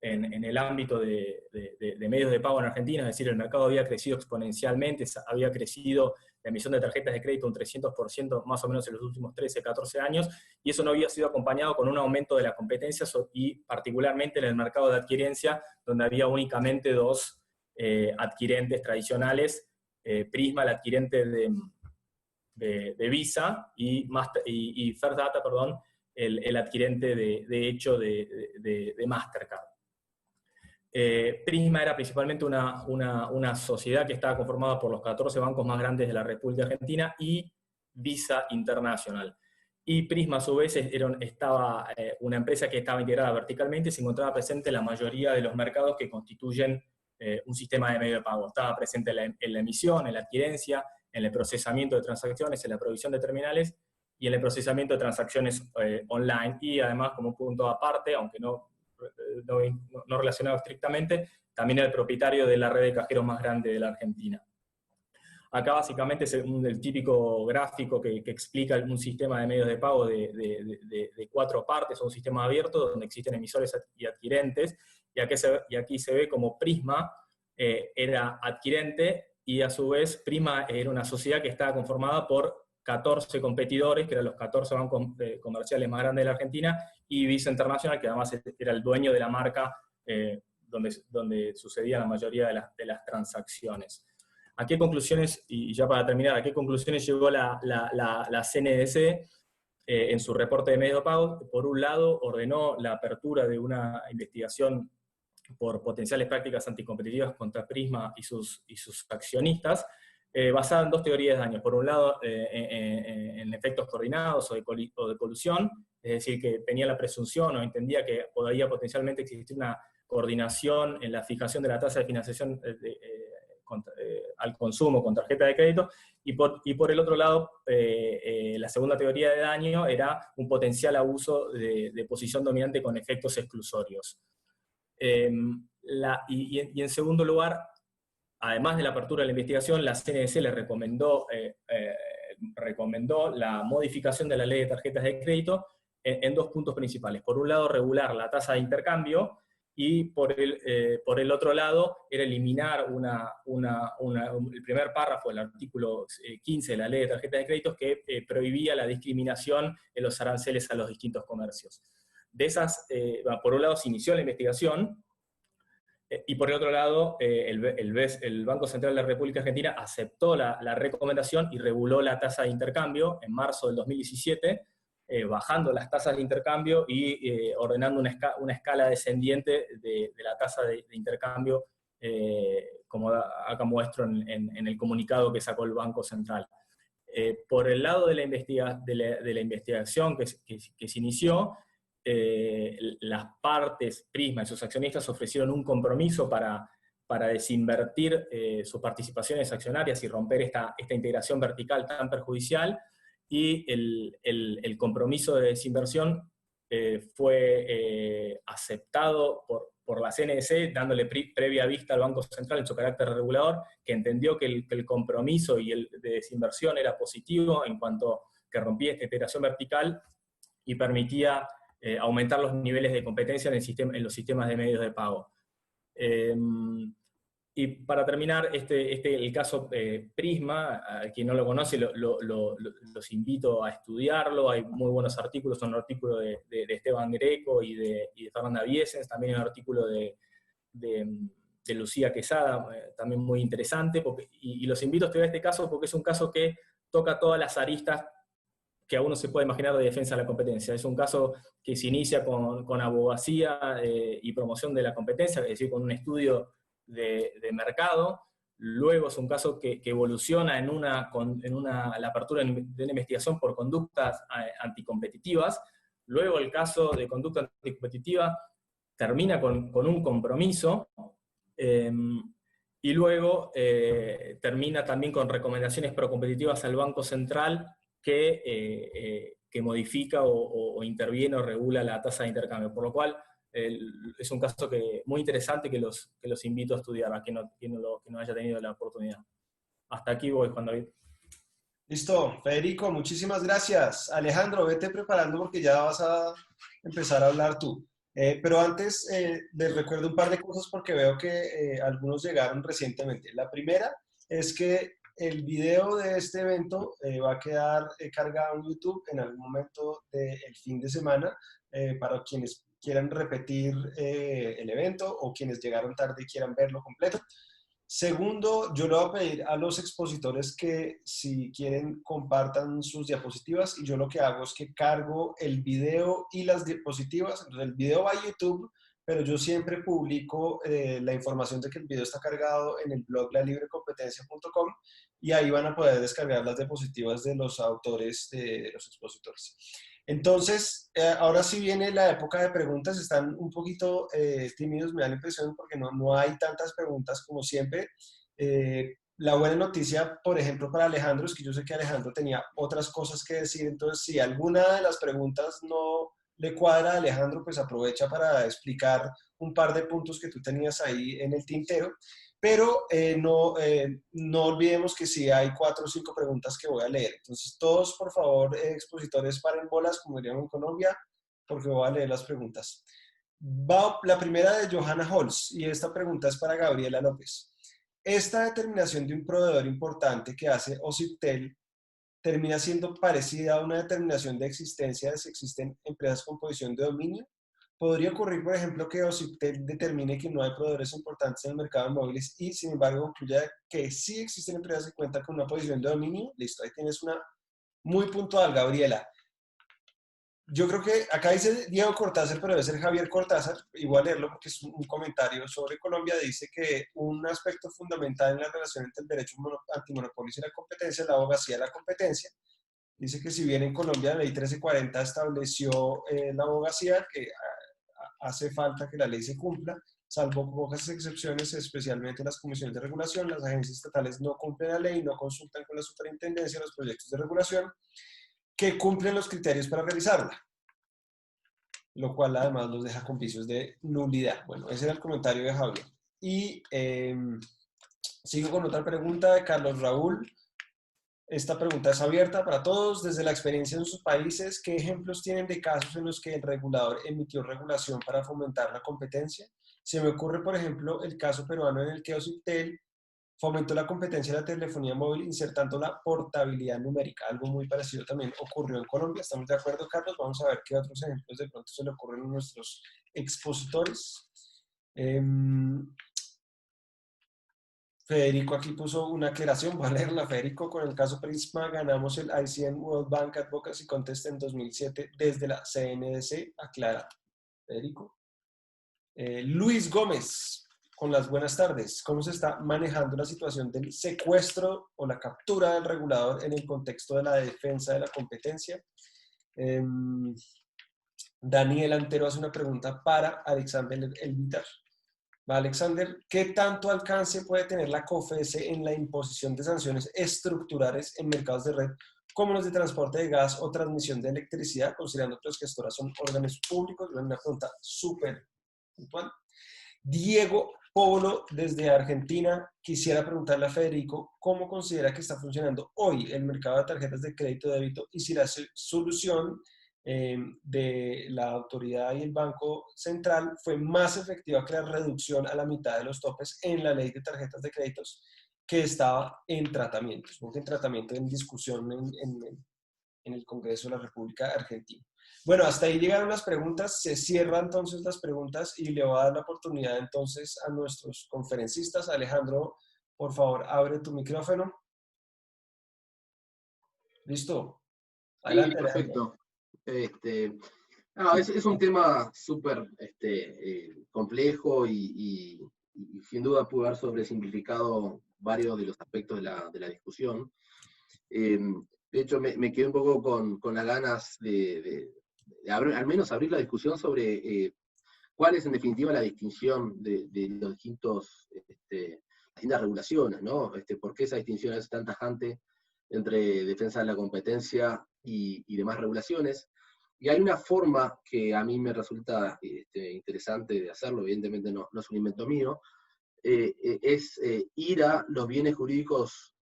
en el ámbito de medios de pago en Argentina. Es decir, el mercado había crecido exponencialmente, había crecido la emisión de tarjetas de crédito un 300% más o menos en los últimos 13, 14 años, y eso no había sido acompañado con un aumento de la competencia, y particularmente en el mercado de adquirencia, donde había únicamente dos adquirentes tradicionales, Prisma, el adquirente de Visa, y First Data, perdón, el adquirente de hecho de Mastercard. Prisma era principalmente una sociedad que estaba conformada por los 14 bancos más grandes de la República Argentina y Visa International. Y Prisma, a su vez, estaba una empresa que estaba integrada verticalmente y se encontraba presente en la mayoría de los mercados que constituyen un sistema de medio de pago. Estaba presente en la emisión, en la adquirencia, en el procesamiento de transacciones, en la provisión de terminales y en el procesamiento de transacciones online. Y además, como un punto aparte, aunque no relacionado estrictamente, también el propietario de la red de cajeros más grande de la Argentina. Acá básicamente es el típico gráfico que explica un sistema de medios de pago de 4 partes, o un sistema abierto donde existen emisores y adquirentes, y aquí se ve como Prisma era adquirente, y a su vez Prisma era una sociedad que estaba conformada por 14 competidores, que eran los 14 bancos comerciales más grandes de la Argentina, y Visa International, que además era el dueño de la marca donde sucedía la mayoría de las transacciones. ¿A qué conclusiones, y ya para terminar, a qué conclusiones llegó la CNDC en su reporte de medios de pago? Por un lado, ordenó la apertura de una investigación por potenciales prácticas anticompetitivas contra Prisma y sus accionistas, basada en 2 teorías de daño. Por un lado, en efectos coordinados o de colusión, es decir, que tenía la presunción o entendía que podía potencialmente existir una coordinación en la fijación de la tasa de financiación al consumo con tarjeta de crédito, y por el otro lado, la segunda teoría de daño era un potencial abuso de posición dominante con efectos exclusorios. Y en segundo lugar, además de la apertura de la investigación, la CNDC le recomendó la modificación de la ley de tarjetas de crédito en dos puntos principales. Por un lado, regular la tasa de intercambio, y por el otro lado, era eliminar el primer párrafo del artículo 15 de la ley de tarjetas de créditos que prohibía la discriminación en los aranceles a los distintos comercios. Por un lado se inició la investigación, y por el otro lado, el Banco Central de la República Argentina aceptó la recomendación y reguló la tasa de intercambio en marzo del 2017, bajando las tasas de intercambio y ordenando una escala descendiente de la tasa de intercambio, como acá muestro en el comunicado que sacó el Banco Central. Por el lado de la investigación que se inició, las partes, Prisma y sus accionistas ofrecieron un compromiso para desinvertir sus participaciones accionarias y romper esta integración vertical tan perjudicial, y el compromiso de desinversión fue aceptado por la CNDC, dándole previa vista al Banco Central en su carácter regulador, que entendió que el compromiso y el de desinversión era positivo en cuanto que rompía esta integración vertical y permitía aumentar los niveles de competencia en los sistemas de medios de pago. Y para terminar, el caso Prisma, a quien no lo conoce, los invito a estudiarlo. Hay muy buenos artículos, son un artículo de Esteban Greco y de Fernanda Viesens, también un artículo de Lucía Quesada, también muy interesante, y los invito a estudiar este caso porque es un caso que toca todas las aristas que a uno se puede imaginar de defensa de la competencia. Es un caso que se inicia con abogacía y promoción de la competencia, es decir, con un estudio de mercado. Luego es un caso que evoluciona en la apertura de una investigación por conductas anticompetitivas. Luego el caso de conducta anticompetitiva termina con un compromiso, y luego termina también con recomendaciones procompetitivas al Banco Central que modifica o interviene o regula la tasa de intercambio. Por lo cual es un caso muy interesante que los invito a estudiar, a quien no haya tenido la oportunidad. Hasta aquí voy, Juan David. Listo, Federico, muchísimas gracias. Alejandro, vete preparando porque ya vas a empezar a hablar tú. Pero antes les recuerdo un par de cosas porque veo que algunos llegaron recientemente. La primera es que el video de este evento va a quedar cargado en YouTube en algún momento del fin de semana para quienes quieran repetir el evento o quienes llegaron tarde y quieran verlo completo. Segundo, yo le voy a pedir a los expositores que si quieren compartan sus diapositivas, y yo lo que hago es que cargo el video y las diapositivas. Entonces el video va a YouTube, pero yo siempre publico la información de que el video está cargado en el blog lalibrecompetencia.com, y ahí van a poder descargar las diapositivas de los autores, de los expositores. Entonces, ahora sí viene la época de preguntas. Están un poquito tímidos, me da la impresión, porque no hay tantas preguntas como siempre. La buena noticia, por ejemplo, para Alejandro, es que yo sé que Alejandro tenía otras cosas que decir. Entonces, si alguna de las preguntas no le cuadra a Alejandro, pues aprovecha para explicar un par de puntos que tú tenías ahí en el tintero. Pero no olvidemos que sí hay 4 o 5 preguntas que voy a leer. Entonces, todos, por favor, expositores, paren bolas, como diríamos en Colombia, porque voy a leer las preguntas. Va la primera de Johanna Holz, y esta pregunta es para Gabriela López. ¿Esta determinación de un proveedor importante que hace OCIPTEL termina siendo parecida a una determinación de existencia de si existen empresas con posición de dominio? ¿Podría ocurrir, por ejemplo, que OCIPTEL determine que no hay proveedores importantes en el mercado de móviles y, sin embargo, concluya que sí existen empresas que cuentan con una posición de dominio? Listo, ahí tienes una muy puntual, Gabriela. Yo creo que acá dice Diego Cortázar, pero debe ser Javier Cortázar. Igual a leerlo porque es un comentario sobre Colombia. Dice que un aspecto fundamental en la relación entre el derecho antimonopolio y la competencia es la abogacía de la competencia. Dice que si bien en Colombia la ley 1340 estableció la abogacía, que hace falta que la ley se cumpla, Salvo pocas excepciones, especialmente las comisiones de regulación, las agencias estatales no cumplen la ley, no consultan con la superintendencia los proyectos de regulación que cumplen los criterios para realizarla, lo cual además los deja con vicios de nulidad. Bueno, ese era el comentario de Javier. Y sigo con otra pregunta de Carlos Raúl. Esta pregunta es abierta para todos. Desde la experiencia en sus países, ¿qué ejemplos tienen de casos en los que el regulador emitió regulación para fomentar la competencia? Se me ocurre, por ejemplo, el caso peruano en el que Ociptel fomentó la competencia de la telefonía móvil insertando la portabilidad numérica. Algo muy parecido también ocurrió en Colombia. ¿Estamos de acuerdo, Carlos? Vamos a ver qué otros ejemplos de pronto se le ocurren a nuestros expositores. Federico aquí puso una aclaración, voy a leerla. Federico, con el caso Prisma ganamos el ICN World Bank Advocacy Contest en 2007 desde la CNDC, aclara Federico. Luis Gómez, con las buenas tardes. ¿Cómo se está manejando la situación del secuestro o la captura del regulador en el contexto de la defensa de la competencia? Daniel Antero hace una pregunta para Alexander Elvitar. Alexander, ¿qué tanto alcance puede tener la COFECE en la imposición de sanciones estructurales en mercados de red como los de transporte de gas o transmisión de electricidad, considerando que los gestoras son órganos públicos? Es una pregunta súper puntual. Diego Polo, desde Argentina, quisiera preguntarle a Federico cómo considera que está funcionando hoy el mercado de tarjetas de crédito de débito y si la solución de la autoridad y el Banco Central fue más efectiva que la reducción a la mitad de los topes en la ley de tarjetas de créditos que estaba en tratamiento, en discusión en el Congreso de la República Argentina. Bueno, hasta ahí llegaron las preguntas, se cierran entonces las preguntas y le voy a dar la oportunidad entonces a nuestros conferencistas. Alejandro, por favor, abre tu micrófono. ¿Listo? Adelante. Sí, perfecto. Es un tema súper complejo y sin duda pudo haber sobresimplificado varios de los aspectos de la discusión. De hecho, me quedé un poco con las ganas de al menos abrir la discusión sobre cuál es en definitiva la distinción de los distintas regulaciones, ¿no? ¿Por qué esa distinción es tan tajante entre defensa de la competencia y demás regulaciones? Y hay una forma que a mí me resulta interesante de hacerlo, evidentemente no es un invento mío, es ir a los bienes jurídicos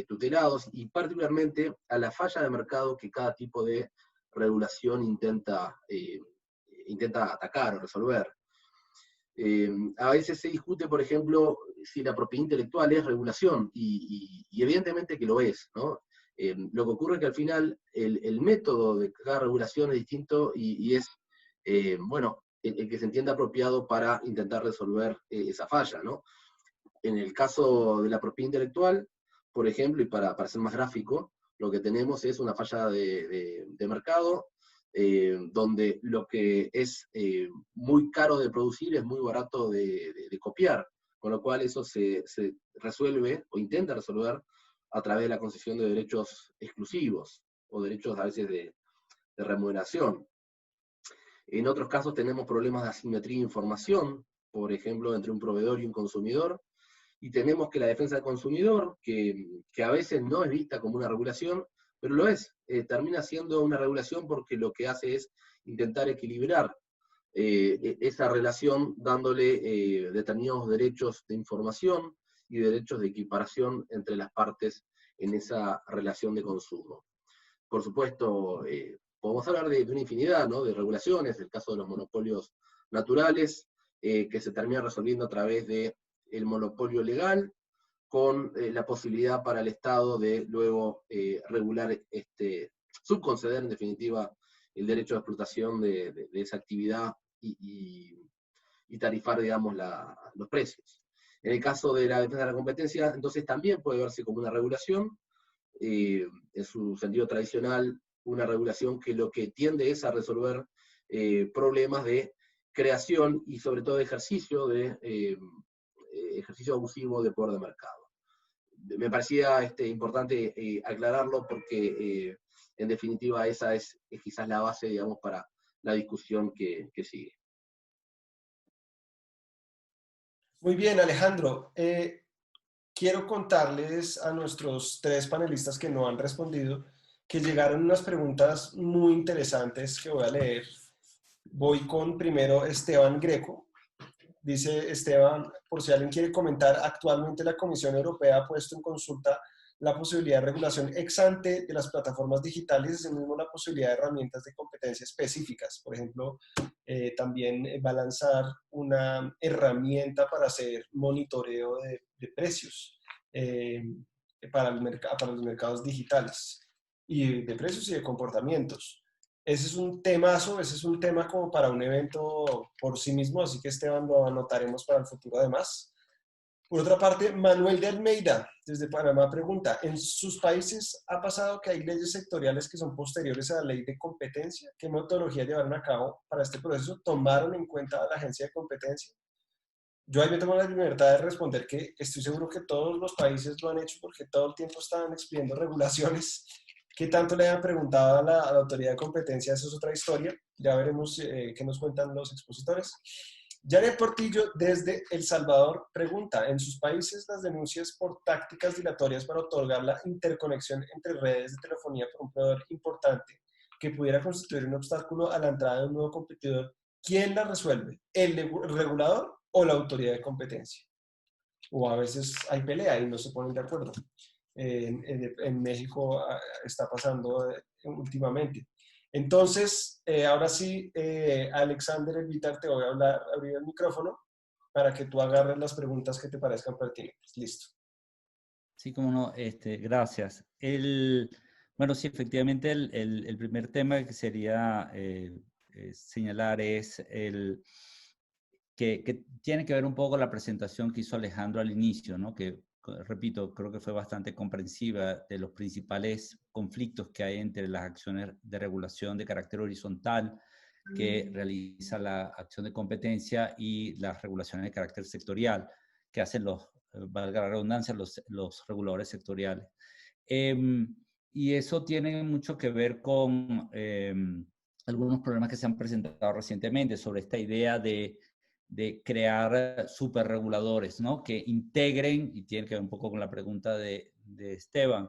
tutelados y particularmente a la falla de mercado que cada tipo de regulación intenta atacar o resolver. A veces se discute, por ejemplo, si la propiedad intelectual es regulación, y evidentemente que lo es, ¿no? Lo que ocurre es que al final el método de cada regulación es distinto y es, el que se entienda apropiado para intentar resolver esa falla, ¿no? En el caso de la propiedad intelectual, por ejemplo, y para ser más gráfico, lo que tenemos es una falla de mercado, donde lo que es muy caro de producir es muy barato de copiar, con lo cual eso se resuelve, o intenta resolver, a través de la concesión de derechos exclusivos, o derechos a veces de remuneración. En otros casos tenemos problemas de asimetría de información, por ejemplo, entre un proveedor y un consumidor, y tenemos que la defensa del consumidor, que a veces no es vista como una regulación, pero lo es, termina siendo una regulación porque lo que hace es intentar equilibrar esa relación dándole determinados derechos de información y derechos de equiparación entre las partes en esa relación de consumo. Por supuesto, podemos hablar de una infinidad, ¿no?, de regulaciones, el caso de los monopolios naturales, que se termina resolviendo a través de el monopolio legal, con la posibilidad para el Estado de luego regular, subconceder en definitiva el derecho de explotación de esa actividad y tarifar, digamos, los precios. En el caso de la defensa de la competencia, entonces también puede verse como una regulación, en su sentido tradicional, una regulación que lo que tiende es a resolver problemas de creación y sobre todo de ejercicio abusivo de poder de mercado. Me parecía importante aclararlo porque en definitiva esa es quizás la base, digamos, para la discusión que sigue. Muy bien, Alejandro. Quiero contarles a nuestros 3 panelistas que no han respondido que llegaron unas preguntas muy interesantes que voy a leer. Voy con primero Esteban Greco. Dice Esteban, por si alguien quiere comentar, actualmente la Comisión Europea ha puesto en consulta la posibilidad de regulación ex ante de las plataformas digitales y asimismo la posibilidad de herramientas de competencia específicas. Por ejemplo, también va a lanzar una herramienta para hacer monitoreo de precios para los mercados digitales y de precios y de comportamientos. Ese es un temazo, ese es un tema como para un evento por sí mismo, así que Esteban lo anotaremos para el futuro además. Por otra parte, Manuel de Almeida, desde Panamá, pregunta, ¿en sus países ha pasado que hay leyes sectoriales que son posteriores a la ley de competencia? ¿Qué metodología llevaron a cabo para este proceso? ¿Tomaron en cuenta a la agencia de competencia? Yo ahí me tomo la libertad de responder que estoy seguro que todos los países lo han hecho porque todo el tiempo están expidiendo regulaciones. ¿Qué tanto le han preguntado a la autoridad de competencia? Eso es otra historia. Ya veremos qué nos cuentan los expositores. Janet Portillo, desde El Salvador, pregunta, ¿en sus países las denuncias por tácticas dilatorias para otorgar la interconexión entre redes de telefonía por un proveedor importante que pudiera constituir un obstáculo a la entrada de un nuevo competidor, quién la resuelve? ¿El regulador o la autoridad de competencia? O a veces hay pelea y no se ponen de acuerdo. En México está pasando últimamente. Entonces, ahora sí, Alexander Elvitar, te voy a abrir el micrófono para que tú agarres las preguntas que te parezcan pertinentes. Listo. Sí, como no, gracias. Bueno, sí, efectivamente el primer tema que sería señalar es que tiene que ver un poco con la presentación que hizo Alejandro al inicio, ¿no? Que, repito, creo que fue bastante comprensiva de los principales conflictos que hay entre las acciones de regulación de carácter horizontal que realiza la acción de competencia y las regulaciones de carácter sectorial que hacen valga la redundancia, los reguladores sectoriales. Y eso tiene mucho que ver con algunos problemas que se han presentado recientemente sobre esta idea de crear superreguladores, ¿no? Que integren, y tiene que ver un poco con la pregunta de Esteban,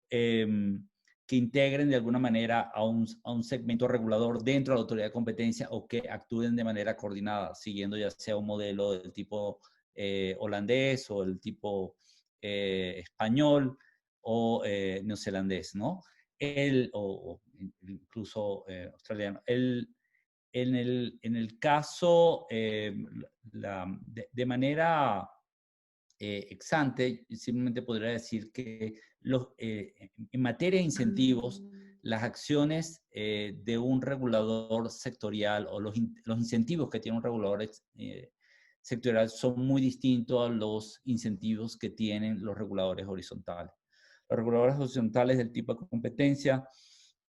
que integren de alguna manera a un segmento regulador dentro de la autoridad de competencia o que actúen de manera coordinada, siguiendo ya sea un modelo del tipo holandés o el tipo español o neozelandés, ¿no? O incluso australiano. En el caso, de manera ex ante, simplemente podría decir que en materia de incentivos, las acciones de un regulador sectorial o los incentivos que tiene un regulador sectorial son muy distintos a los incentivos que tienen los reguladores horizontales. Los reguladores horizontales del tipo de competencia,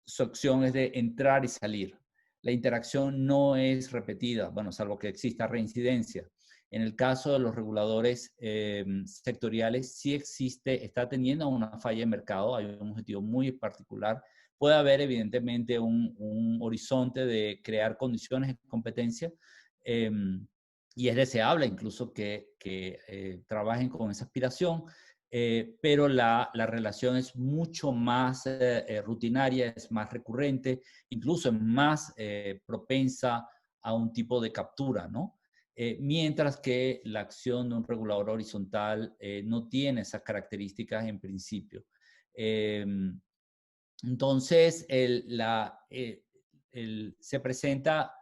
su acción es de entrar y salir. La interacción no es repetida, bueno, salvo que exista reincidencia. En el caso de los reguladores sectoriales, sí está teniendo una falla de mercado, hay un objetivo muy particular. Puede haber, evidentemente, un horizonte de crear condiciones de competencia y es deseable incluso que trabajen con esa aspiración, pero la relación es mucho más rutinaria, es más recurrente, incluso es más propensa a un tipo de captura, ¿no? Mientras que la acción de un regulador horizontal no tiene esas características en principio. Entonces, se presenta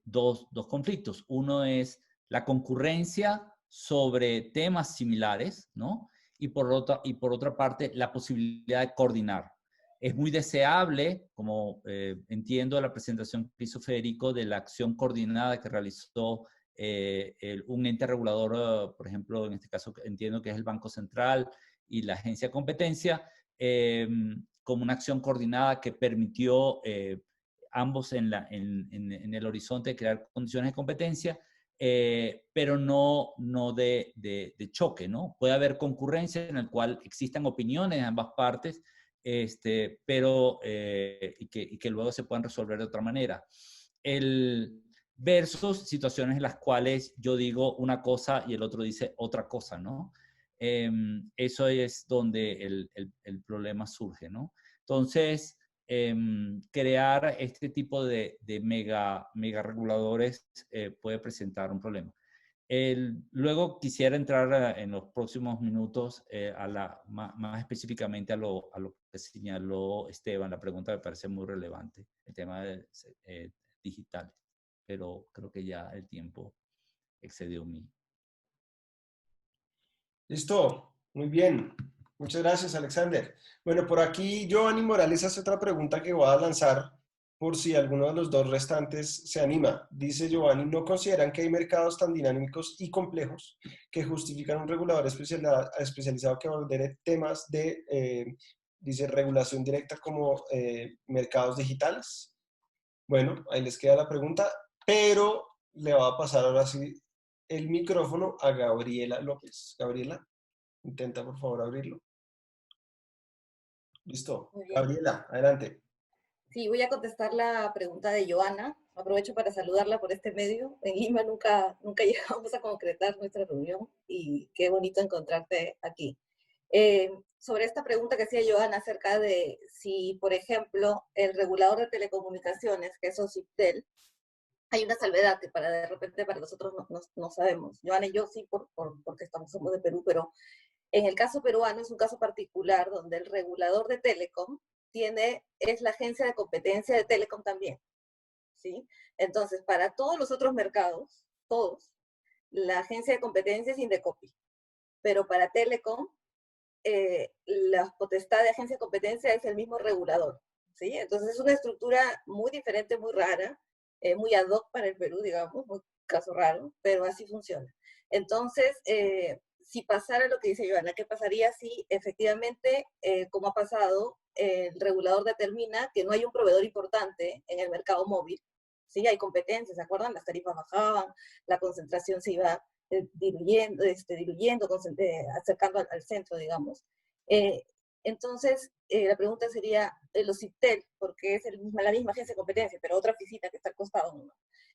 dos conflictos. Uno es la concurrencia sobre temas similares, ¿no? Y por otra parte, la posibilidad de coordinar. Es muy deseable, como entiendo la presentación que hizo Federico, de la acción coordinada que realizó un ente regulador, por ejemplo, en este caso entiendo que es el Banco Central y la Agencia de Competencia, como una acción coordinada que permitió ambos en el horizonte de crear condiciones de competencia, pero no de choque, ¿no? Puede haber concurrencia en el cual existan opiniones de ambas partes, pero y que luego se puedan resolver de otra manera. versus situaciones en las cuales yo digo una cosa y el otro dice otra cosa, ¿no? Eso es donde el problema surge, ¿no? Entonces, crear este tipo de mega reguladores puede presentar un problema. Luego quisiera entrar en los próximos minutos más específicamente a lo que señaló Esteban. La pregunta me parece muy relevante, el tema digital, pero creo que ya el tiempo excedió mí. Listo, muy bien. Muchas gracias, Alexander. Bueno, por aquí Giovanni Morales hace otra pregunta que voy a lanzar por si alguno de los dos restantes se anima. Dice Giovanni, ¿no consideran que hay mercados tan dinámicos y complejos que justifican un regulador especializado que aborde temas de, dice, regulación directa como mercados digitales? Bueno, ahí les queda la pregunta, pero le va a pasar ahora sí el micrófono a Gabriela López. Gabriela, intenta por favor abrirlo. Listo. Muy bien. Gabriela, adelante. Sí, voy a contestar la pregunta de Joana. Aprovecho para saludarla por este medio. En Lima nunca llegamos a concretar nuestra reunión y qué bonito encontrarte aquí. Sobre esta pregunta que hacía Joana acerca de si, por ejemplo, el regulador de telecomunicaciones, que es OCIPTEL, hay una salvedad que de repente para nosotros no sabemos. Joana y yo sí, porque somos de Perú, pero en el caso peruano es un caso particular donde el regulador de Telecom es la agencia de competencia de Telecom también, ¿sí? Entonces, para todos los otros mercados, todos, la agencia de competencia es Indecopi, pero para Telecom, la potestad de agencia de competencia es el mismo regulador, ¿sí? Entonces, es una estructura muy diferente, muy rara, muy ad hoc para el Perú, digamos, muy caso raro, pero así funciona. Entonces, si pasara lo que dice Joana, ¿qué pasaría si efectivamente, como ha pasado, el regulador determina que no hay un proveedor importante en el mercado móvil? Sí, hay competencias, ¿se acuerdan? Las tarifas bajaban, la concentración se iba diluyendo, acercando al centro, digamos. Entonces, la pregunta sería, el OCIPTEL, porque es la misma agencia de competencia, pero otra oficina que está al costado, ¿no?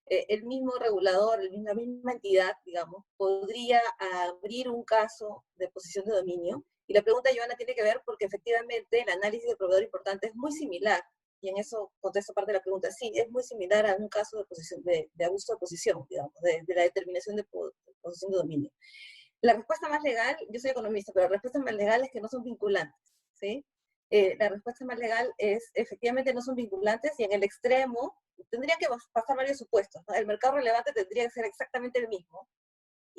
El mismo regulador, la misma entidad, digamos, podría abrir un caso de posesión de dominio. Y la pregunta, Joana, tiene que ver porque efectivamente el análisis de proveedor importante es muy similar, y en eso contesto parte de la pregunta, sí, es muy similar a un caso de abuso de posición, digamos, de la determinación de posesión de dominio. La respuesta más legal, yo soy economista, pero la respuesta más legal es que no son vinculantes, ¿sí? La respuesta más legal es, efectivamente, no son vinculantes, y en el extremo tendría que pasar varios supuestos, ¿no? El mercado relevante tendría que ser exactamente el mismo,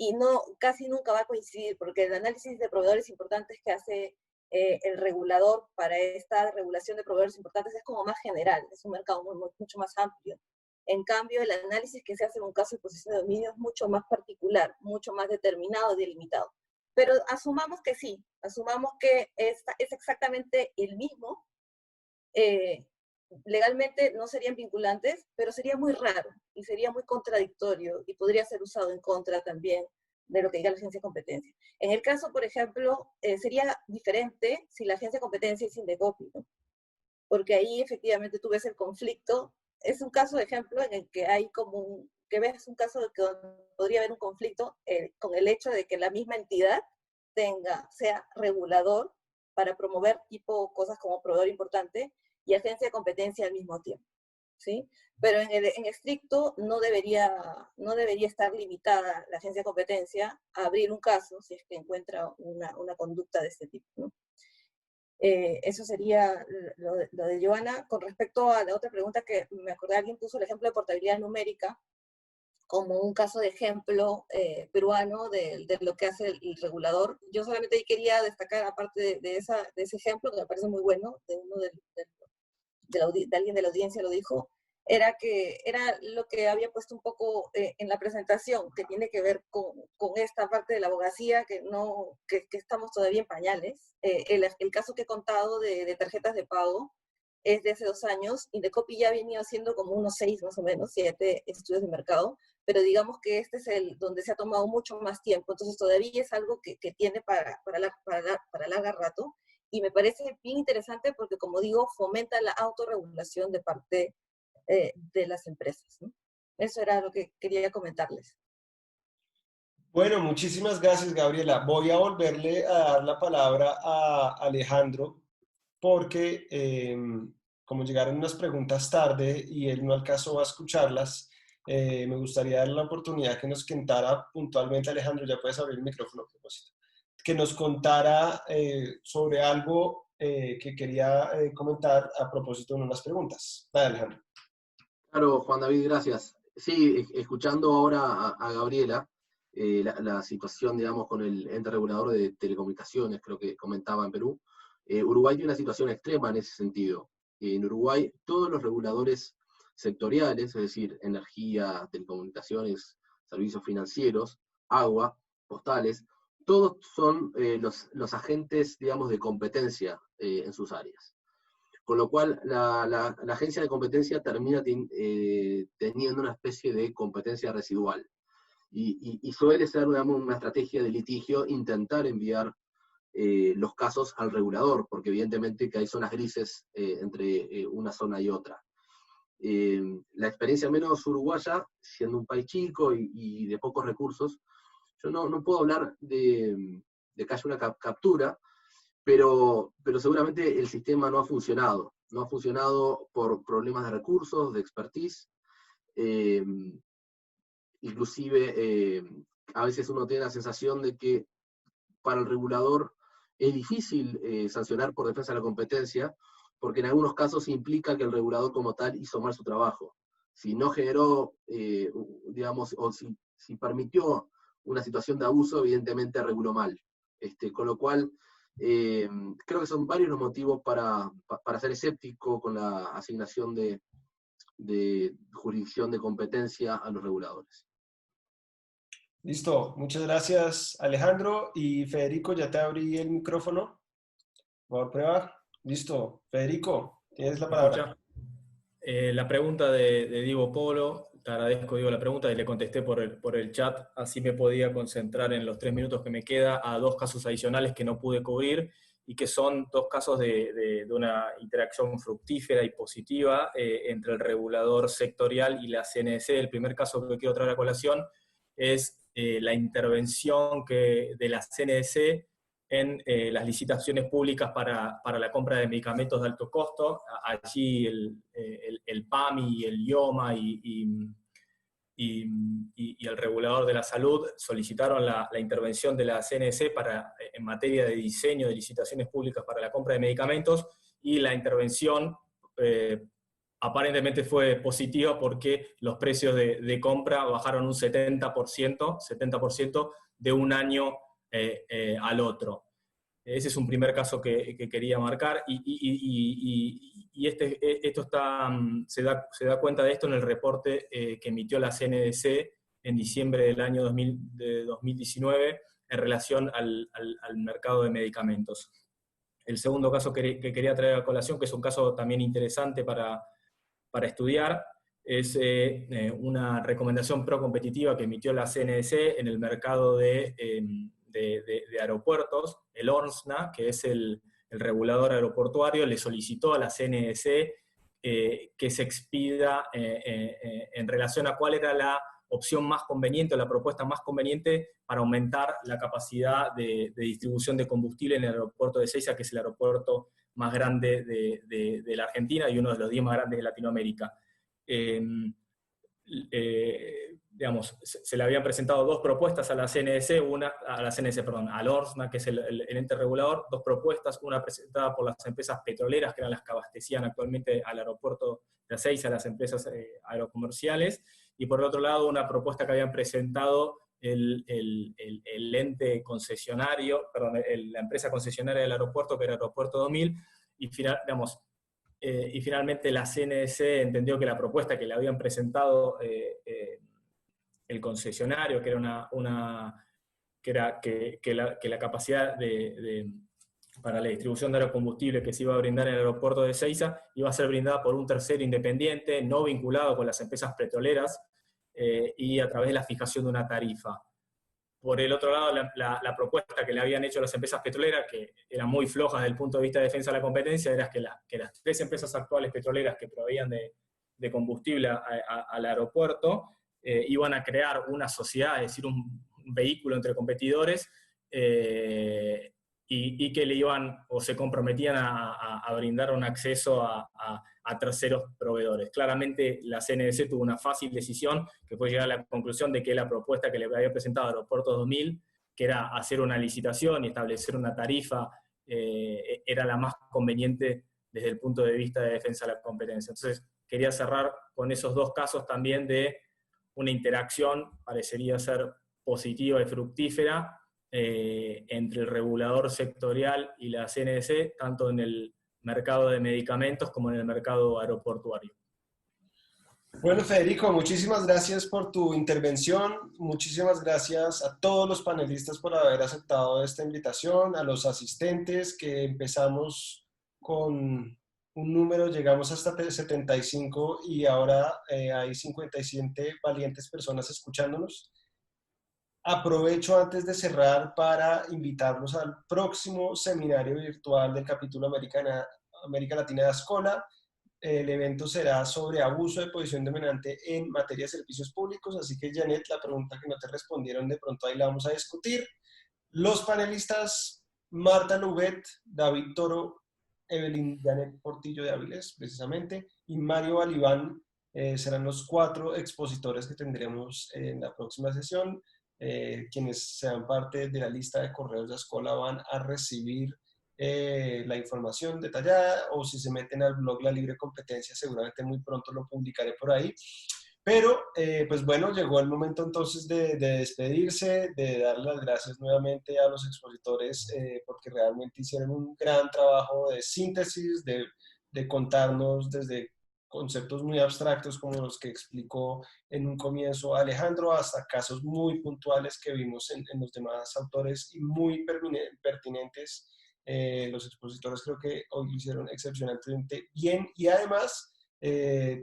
y casi nunca va a coincidir, porque el análisis de proveedores importantes que hace el regulador para esta regulación de proveedores importantes es como más general, es un mercado mucho más amplio. En cambio, el análisis que se hace en un caso de posesión de dominio es mucho más particular, mucho más determinado y delimitado. Pero asumamos que sí, asumamos que es exactamente el mismo. Legalmente no serían vinculantes, pero sería muy raro y sería muy contradictorio y podría ser usado en contra también de lo que diga la agencia de competencia. En el caso, por ejemplo, sería diferente si la agencia de competencia es Indecopi, ¿no? Porque ahí efectivamente tú ves el conflicto. Es un caso de ejemplo en el que hay que ves un caso de que podría haber un conflicto con el hecho de que la misma entidad sea regulador para promover tipo cosas como proveedor importante y agencia de competencia al mismo tiempo, ¿sí? Pero en estricto no debería estar limitada la agencia de competencia a abrir un caso si es que encuentra una conducta de este tipo, ¿no? Eso sería lo de Joana. Con respecto a la otra pregunta que me acordé, alguien puso el ejemplo de portabilidad numérica como un caso de ejemplo peruano de lo que hace el regulador. Yo solamente quería destacar, aparte de ese ejemplo, que me parece muy bueno, de alguien de la audiencia lo dijo, era lo que había puesto un poco en la presentación, que tiene que ver con esta parte de la abogacía que estamos todavía en pañales. El caso que he contado de tarjetas de pago es de hace 2 años, y Indecopi ya venía haciendo como unos 6 más o menos, 7 estudios de mercado, pero digamos que este es donde se ha tomado mucho más tiempo, entonces todavía es algo que tiene para largo rato, y me parece bien interesante porque, como digo, fomenta la autorregulación de parte de las empresas, ¿no? Eso era lo que quería comentarles. Bueno, muchísimas gracias, Gabriela. Voy a volverle a dar la palabra a Alejandro porque como llegaron unas preguntas tarde y él no alcanzó a escucharlas, me gustaría darle la oportunidad que nos contara puntualmente. Alejandro, ya puedes abrir el micrófono a propósito, que nos contara sobre algo que quería comentar a propósito de unas preguntas. Vale, Alejandro. Claro, Juan David, gracias. Sí, escuchando ahora a Gabriela, la situación, digamos, con el ente regulador de telecomunicaciones, creo que comentaba en Perú, Uruguay tiene una situación extrema en ese sentido. En Uruguay, todos los reguladores sectoriales, es decir, energía, telecomunicaciones, servicios financieros, agua, postales, todos son los agentes, digamos, de competencia en sus áreas. Con lo cual, la agencia de competencia termina teniendo una especie de competencia residual. Y suele ser, digamos, una estrategia de litigio intentar enviar los casos al regulador, porque evidentemente que hay zonas grises entre una zona y otra. La experiencia menos uruguaya, siendo un país chico y de pocos recursos, yo no puedo hablar de que haya una captura, pero seguramente el sistema no ha funcionado. No ha funcionado por problemas de recursos, de expertise. Inclusive, a veces uno tiene la sensación de que para el regulador es difícil sancionar por defensa de la competencia, porque en algunos casos implica que el regulador como tal hizo mal su trabajo. Si no generó, digamos, o si permitió una situación de abuso, evidentemente reguló mal. Con lo cual, creo que son varios los motivos para ser escéptico con la asignación de jurisdicción de competencia a los reguladores. Listo, muchas gracias, Alejandro. Y Federico, ya te abrí el micrófono. Por favor, prueba. Listo. Federico, tienes la palabra. La pregunta de Diego Polo, te agradezco, Diego, la pregunta, y le contesté por el chat, así me podía concentrar en los 3 minutos que me queda a 2 casos adicionales que no pude cubrir, y que son 2 casos de una interacción fructífera y positiva entre el regulador sectorial y la CNC. El primer caso que quiero traer a colación es la intervención de la CNC en las licitaciones públicas para la compra de medicamentos de alto costo. Allí el PAMI, el IOMA y el regulador de la salud solicitaron la intervención de la CNC en materia de diseño de licitaciones públicas para la compra de medicamentos, y la intervención aparentemente fue positiva porque los precios de compra bajaron un 70% de un año al otro. Ese es un primer caso que quería marcar, y esto se da cuenta de esto en el reporte que emitió la CNDC en diciembre del año 2019 en relación al mercado de medicamentos. El segundo caso que quería traer a colación, que es un caso también interesante para estudiar, es una recomendación procompetitiva que emitió la CNDC en el mercado de aeropuertos. El ORSNA, que es el regulador aeroportuario, le solicitó a la CNDC que se expida en relación a cuál era la opción más conveniente, o la propuesta más conveniente para aumentar la capacidad de distribución de combustible en el aeropuerto de Ezeiza, que es el aeropuerto más grande de la Argentina y uno de los 10 más grandes de Latinoamérica. Digamos, se le habían presentado 2 propuestas a la CNDC, al ORSNA, que es el ente regulador, 2 propuestas, una presentada por las empresas petroleras, que eran las que abastecían actualmente al aeropuerto de Ezeiza, a las empresas aerocomerciales, y por el otro lado una propuesta que habían presentado el ente concesionario, la empresa concesionaria del aeropuerto, que era Aeropuerto 2000, y finalmente la CNDC entendió que la propuesta que le habían presentado el concesionario, que era que la capacidad para la distribución de aerocombustible que se iba a brindar en el aeropuerto de Ezeiza iba a ser brindada por un tercero independiente, no vinculado con las empresas petroleras, y a través de la fijación de una tarifa. Por el otro lado, la propuesta que le habían hecho las empresas petroleras, que eran muy flojas desde el punto de vista de defensa de la competencia, era que las 3 empresas actuales petroleras que proveían de de combustible al aeropuerto, iban a crear una sociedad, es decir, un vehículo entre competidores, y que le iban o se comprometían a brindar un acceso a terceros proveedores. Claramente la CNDC tuvo una fácil decisión, que fue llegar a la conclusión de que la propuesta que le había presentado Aeropuertos 2000, que era hacer una licitación y establecer una tarifa, era la más conveniente desde el punto de vista de defensa de la competencia. Entonces, quería cerrar con esos dos casos también de una interacción, parecería ser positiva y fructífera, entre el regulador sectorial y la CNDC, tanto en el mercado de medicamentos como en el mercado aeroportuario. Bueno, Federico, muchísimas gracias por tu intervención, muchísimas gracias a todos los panelistas por haber aceptado esta invitación, a los asistentes que empezamos con un número, llegamos hasta 75 y ahora hay 57 valientes personas escuchándonos. Aprovecho antes de cerrar para invitarlos al próximo seminario virtual del capítulo América Latina de Ascola. El evento será sobre abuso de posición dominante en materia de servicios públicos, así que Janet, la pregunta que no te respondieron, de pronto ahí la vamos a discutir. Los panelistas, Marta Lubet, David Toro, Evelyn Janet Portillo de Áviles, precisamente, y Mario Balibán, serán los 4 expositores que tendremos en la próxima sesión. Quienes sean parte de la lista de correos de Ascola van a recibir la información detallada, o si se meten al blog La Libre Competencia, seguramente muy pronto lo publicaré por ahí. Pero, pues bueno, llegó el momento entonces de despedirse, de dar las gracias nuevamente a los expositores, porque realmente hicieron un gran trabajo de síntesis, de contarnos desde conceptos muy abstractos como los que explicó en un comienzo Alejandro, hasta casos muy puntuales que vimos en los demás autores y muy pertinentes. Los expositores creo que hoy lo hicieron excepcionalmente bien y además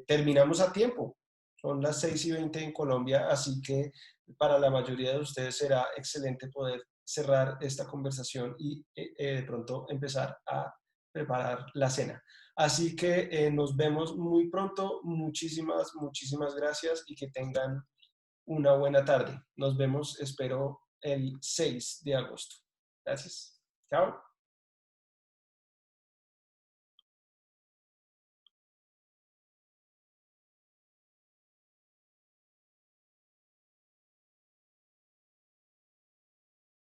terminamos a tiempo. Son las 6:20 en Colombia, así que para la mayoría de ustedes será excelente poder cerrar esta conversación y de pronto empezar a preparar la cena. Así que nos vemos muy pronto. Muchísimas gracias y que tengan una buena tarde. Nos vemos, espero, el 6 de agosto. Gracias. Chao.